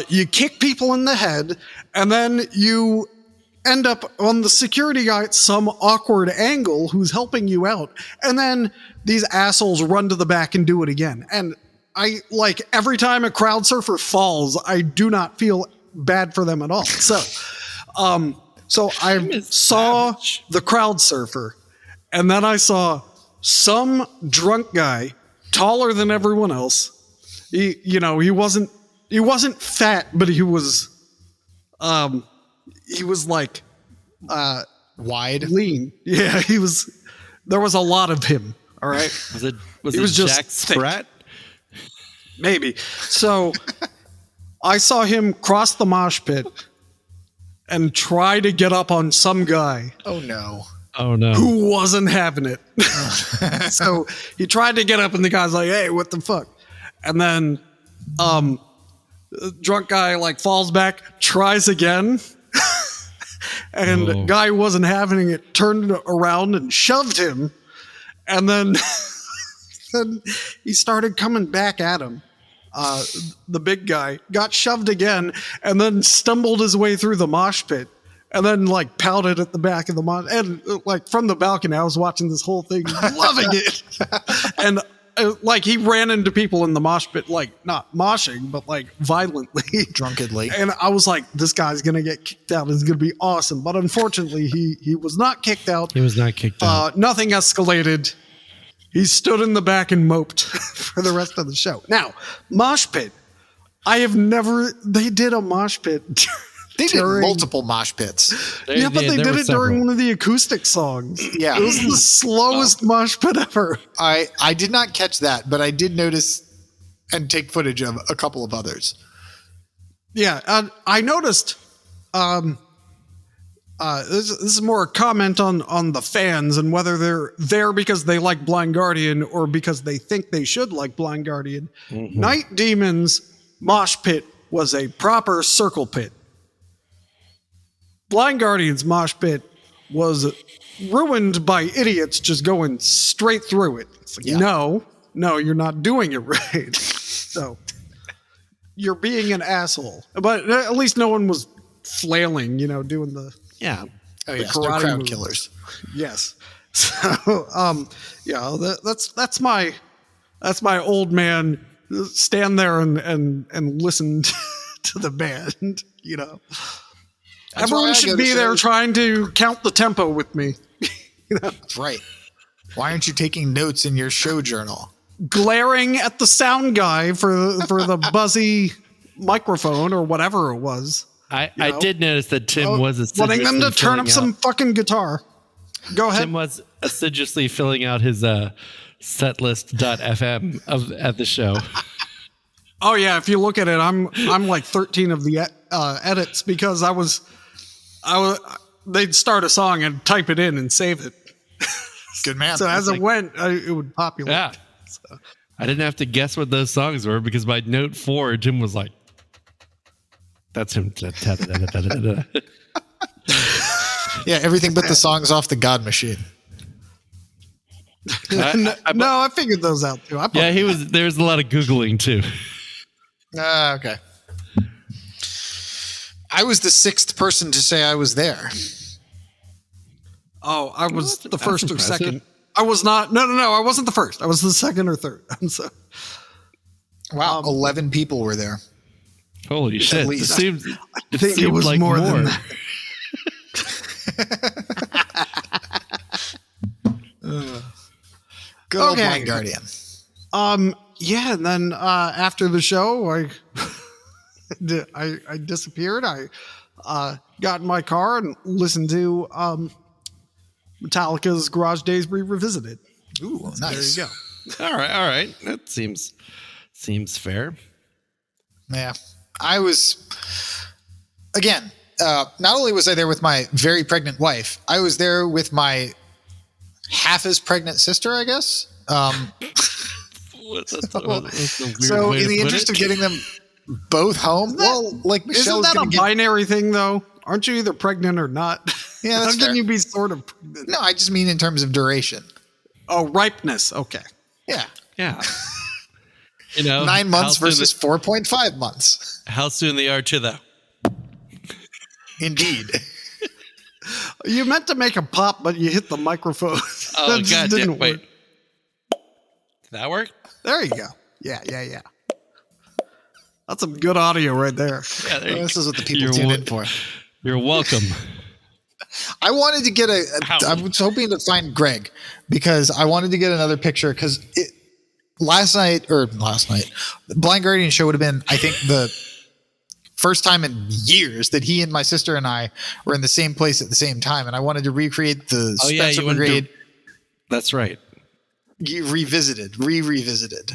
You kick people in the head, and then you end up on the security guy at some awkward angle who's helping you out. And then these assholes run to the back and do it again. And I, like, every time a crowd surfer falls, I do not feel bad for them at all. So I saw the crowd surfer, and then I saw some drunk guy, taller than everyone else. He wasn't fat, but he was like Wide. lean. Yeah, there was a lot of him. All right. Was He it was just Jack thick. Sprat? Maybe. So I saw him cross the mosh pit and try to get up on some guy Oh no. Oh no. who wasn't having it. So he tried to get up, and the guy's like, "Hey, what the fuck?" And then the drunk guy like falls back, tries again. And the guy who wasn't having it, turned around and shoved him. And then then he started coming back at him. The big guy got shoved again, and then stumbled his way through the mosh pit, and then like pouted at the back of the mosh. And like from the balcony, I was watching this whole thing, loving it. And like he ran into people in the mosh pit, like not moshing, but like violently, Drunkenly. And I was like, this guy's gonna get kicked out. It's gonna be awesome. But unfortunately, he was not kicked out. He was not kicked out. Nothing escalated. He stood in the back and moped for the rest of the show. Now, mosh pit. They did a mosh pit. They did multiple mosh pits. Yeah, but they there did were it during several. one of the acoustic songs. Yeah. It was the slowest mosh pit ever. I did not catch that, but I did notice and take footage of a couple of others. Yeah, I noticed. This is more a comment on the fans and whether they're there because they like Blind Guardian or because they think they should like Blind Guardian. Night Demons mosh pit was a proper circle pit. Blind Guardian's mosh pit was ruined by idiots just going straight through it. It's like, no, you're not doing it right. So you're being an asshole. But at least no one was flailing, doing the Yeah. Oh yes, karate they're crowd moves. killers. yes. So that's my old man stand there and listen to the band. That's why Everyone I should go to be there shows. trying to count the tempo with me. That's right. Why aren't you taking notes in your show journal? Glaring at the sound guy for the buzzy microphone or whatever it was. I did notice that Tim was Wanting them to assiduously turn up filling some out- fucking guitar. Go ahead. Tim was assiduously filling out his setlist.fm at the show. Oh yeah, if you look at it, I'm like 13 of the edits because I was they'd start a song and type it in and save it. Good man. So as it went, it would populate. Yeah. I didn't have to guess what those songs were because by note 4, Tim was like, that's him. Yeah, everything but the songs off the God Machine. I figured those out too. Yeah, there was a lot of Googling too. Okay. I was the 6th person to say I was there. Oh, I was the first or impressive. second. I was not. No. I wasn't the first. I was the second or third. So Wow, 11 people were there. Holy shit. It least. seems I think it seemed was like more than that. Good old Okay. Blind Guardian. Yeah, and then after the show, I disappeared. I got in my car and listened to Metallica's Garage Days Revisited. Ooh, nice. There you go. All right. That seems fair. Yeah. I was, again, not only was I there with my very pregnant wife, I was there with my half as pregnant sister, I guess. That's a weird So way in to the put interest it. of getting them both home, like Michelle's Isn't that a going to get. binary thing, though? Aren't you either pregnant or not? Yeah, that's How fair. can you be sort of pregnant? No, I just mean in terms of duration. Oh, ripeness. Okay. Yeah. Yeah. 9 months how soon versus 4.5 months. how soon they are to the. Indeed. You meant to make a pop, but you hit the microphone. Oh, That just God didn't damn. Wait. work. Did that work? There you go. Yeah. That's some good audio right there. Yeah, there you This go. is what the people You're tune wel- in for. You're welcome. I wanted to get How? I was hoping to find Greg because I wanted to get another picture because last night, Blind Guardian show would have been, I think, the first time in years that he and my sister and I were in the same place at the same time. And I wanted to recreate the Oh, yeah, Spencer you wanted to- Brigade That's right. revisited.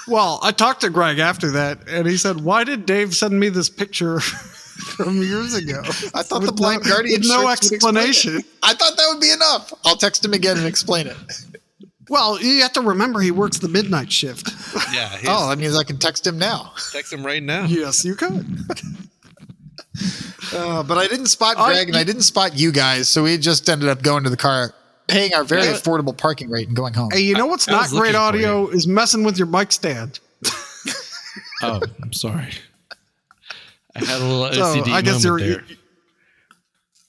Well, I talked to Greg after that, and he said, "Why did Dave send me this picture from years ago?" I thought With the Blind Guardian with no shirts would explain explanation. it. I thought that would be enough. I'll text him again and explain it. Well, you have to remember he works the midnight shift. Yeah. Oh, that means I can text him now. Text him right now. Yes, you could. But I didn't spot Greg and I didn't spot you guys, so we just ended up going to the car, paying our very affordable parking rate and going home. Hey, you know what's I not was great looking for audio is messing with your mic stand. Oh, I'm sorry. I had a little So OCD I guess moment there.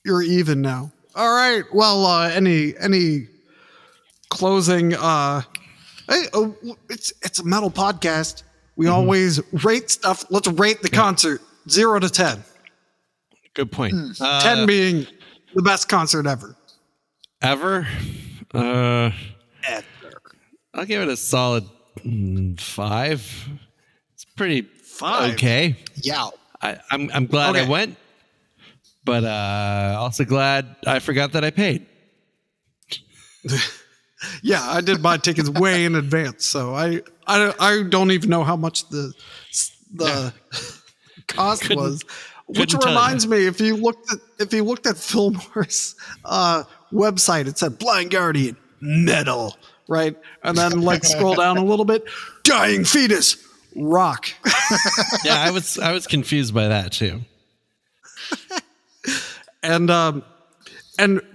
you're even now. All right. Well, any closing? Hey, it's a metal podcast. We always rate stuff. Let's rate the concert 0 to 10. Good point. 10 being the best concert ever. Ever? I'll give it a solid 5. It's pretty 5. okay. Yeah. I'm glad Okay. I went, but also glad I forgot that I paid. Yeah, I did buy tickets way in advance, so I don't even know how much the cost was. Which couldn't tell reminds me, if you looked at Fillmore's website, it said Blind Guardian metal, right? And then scroll down a little bit, Dying Fetus rock. Yeah, I was confused by that too. And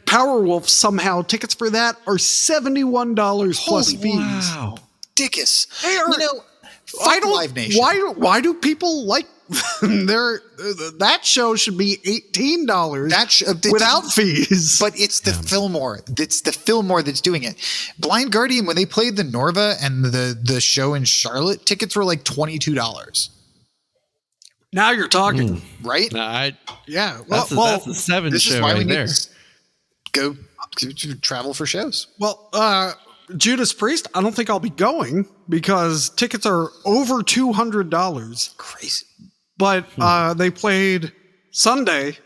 Powerwolf somehow tickets for that are $71 plus fees. Wow. Dickus. They are, Fuck Live Nation. Why do people like that show should be $18 without fees? But it's the Fillmore. It's the Fillmore that's doing it. Blind Guardian, when they played the Norva and the show in Charlotte, tickets were like $22. Now you're talking, Right? yeah. That's a 7 This show is why we right need there. to go to travel for shows. Judas Priest, I don't think I'll be going because tickets are over $200. Crazy. But they played Sunday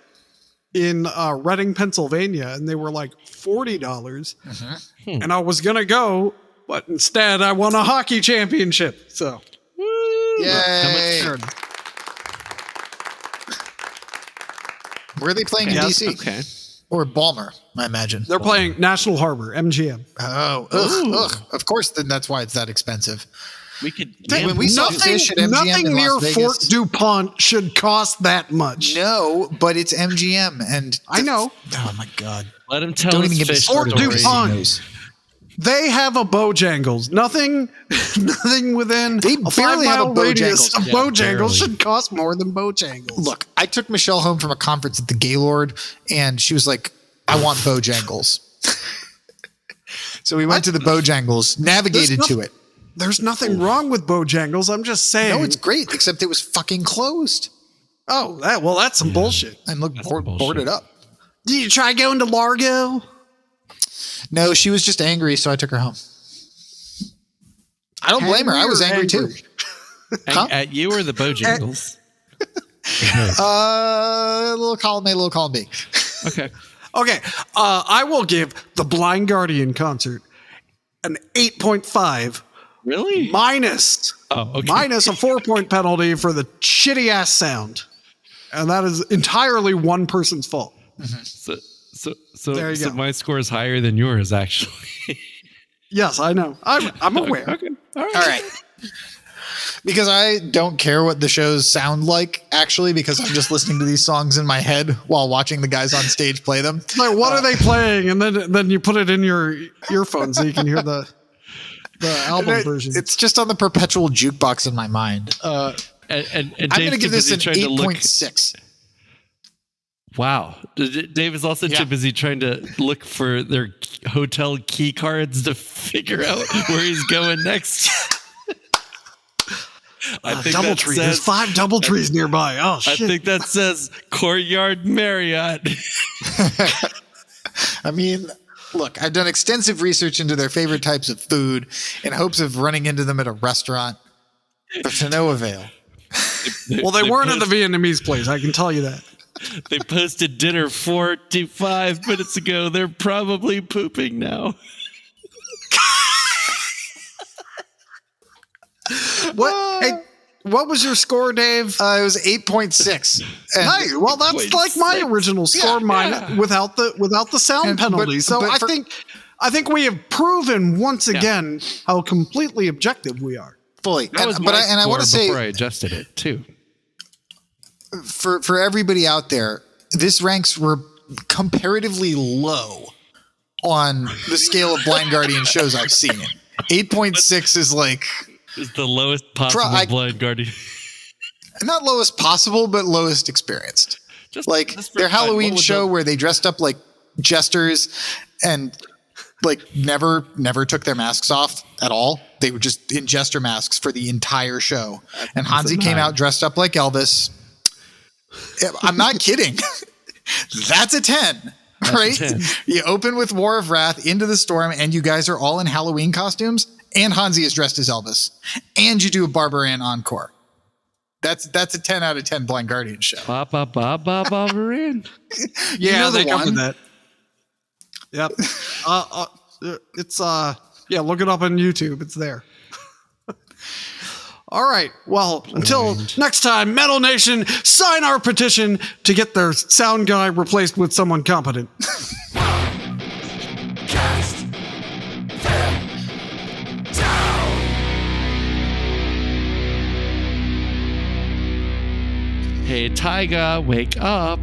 in Reading, Pennsylvania, and they were like $40. And I was gonna go, but instead I won a hockey championship. So Yay. Where are they playing in Yes. DC? Okay. Or Balmer, I imagine. they're playing National Harbor, MGM. Oh, ugh. Of course, then that's why it's that expensive. We could. When we saw Fish at MGM nothing in near Las Vegas- Fort DuPont should cost that much. No, but it's MGM, and I know. Oh my god! let him tell Don't his even get me fish started. Fort story. DuPont. They have a Bojangles. Nothing within They a barely have a 5-mile radius Bojangles. of Yeah, Bojangles barely. should cost more than Bojangles. Look, I took Michelle home from a conference at the Gaylord, and she was like, "I want Bojangles." So we went to the Bojangles, navigated There's to it. There's nothing wrong with Bojangles. I'm just saying. No, it's great, except it was fucking closed. Oh, that's some bullshit. And look, bullshit. boarded up. Did you try going to Largo? No, she was just angry, so I took her home. I don't blame her. I was angry too. At you or the Bojangles? Little column A, little column B. Okay. Okay, I will give the Blind Guardian concert an 8.5 Really? minus Oh, okay. minus a 4-point penalty for the shitty ass sound, and that is entirely one person's fault. So There you go. my score is higher than yours, actually. Yes, I know. I'm aware. Okay. All All right. Because I don't care what the shows sound like, actually, because I'm just listening to these songs in my head while watching the guys on stage play them. Like, what are they playing? And then you put it in your earphones so you can hear the album version. It's just on the perpetual jukebox in my mind. And I'm Dave's going to give this an trying to look- 8.6. Wow. Dave is also too busy trying to look for their hotel key cards to figure out where he's going next. I think that Doubletree. says, There's 5 Doubletrees nearby. Oh, I shit. think that says Courtyard Marriott. I mean, look, I've done extensive research into their favorite types of food in hopes of running into them at a restaurant, but to no avail. Well, they weren't at the Vietnamese place. I can tell you that. They posted dinner 4 to 5 minutes ago. They're probably pooping now. What was your score, Dave? It was 8.6. Hey, well, that's like my original score, without the sound penalty. I think we have proven once again how completely objective we are. Fully. That was I want to say, before I adjusted it too. for everybody out there, this ranks comparatively low on the scale of Blind Guardian shows I've seen. 8.6 is like It's the lowest possible Blind Guardian. not lowest possible, but lowest experienced. Just Their Halloween show where they dressed up like jesters and like never took their masks off at all. They were just in jester masks for the entire show. And Hansi came out dressed up like Elvis. I'm not kidding. That's a 10. Right? 10. You open with War of Wrath, Into the Storm, and you guys are all in Halloween costumes, and Hansi is dressed as Elvis, and you do a Barbaran encore. That's a 10 out of 10 Blind Guardian show. Barbaran. Yeah, the they covered one? that. Yep. It's look it up on YouTube. It's there. All right. Well, until next time, Metal Nation, sign our petition to get their sound guy replaced with someone competent. Cast them down. Hey, Tyga, wake up.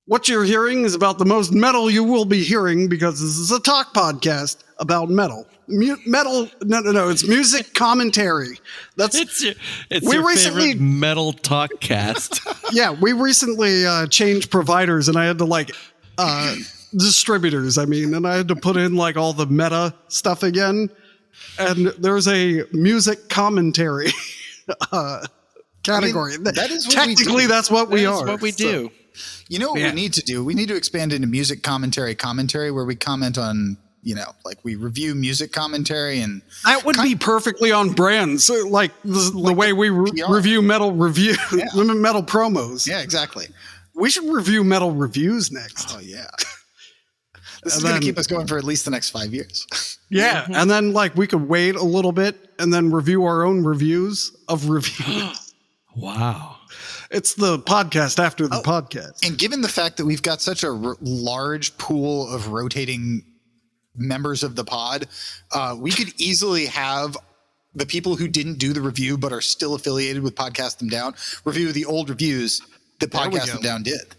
What you're hearing is about the most metal you will be hearing, because this is a talk podcast about metal. It's music commentary. It's We your recently- favorite metal talk cast. Yeah, we recently changed providers, and I had to distributors. And I had to put in like all the meta stuff again. And there's a music commentary category. that is what technically we do. that's what we That's are. what we do. You know what we need to do? We need to expand into music commentary where we comment on, like we review music commentary and That would be perfectly on brand. So like the way we review metal metal promos. yeah, exactly. We should review metal reviews next. Oh yeah. This is going to keep us going for at least the next 5 years. Yeah, and then like we could wait a little bit and then review our own reviews of reviews. Wow. It's the podcast after the podcast. And given the fact that we've got such a large pool of rotating members of the pod, we could easily have the people who didn't do the review but are still affiliated with Podcast Them Down review the old reviews that Podcast Them Down did.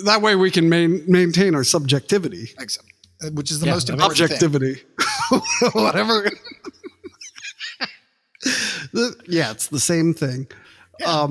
That way we can maintain our subjectivity. Which is the most important Objectivity. Whatever. Yeah, it's the same thing. Yeah.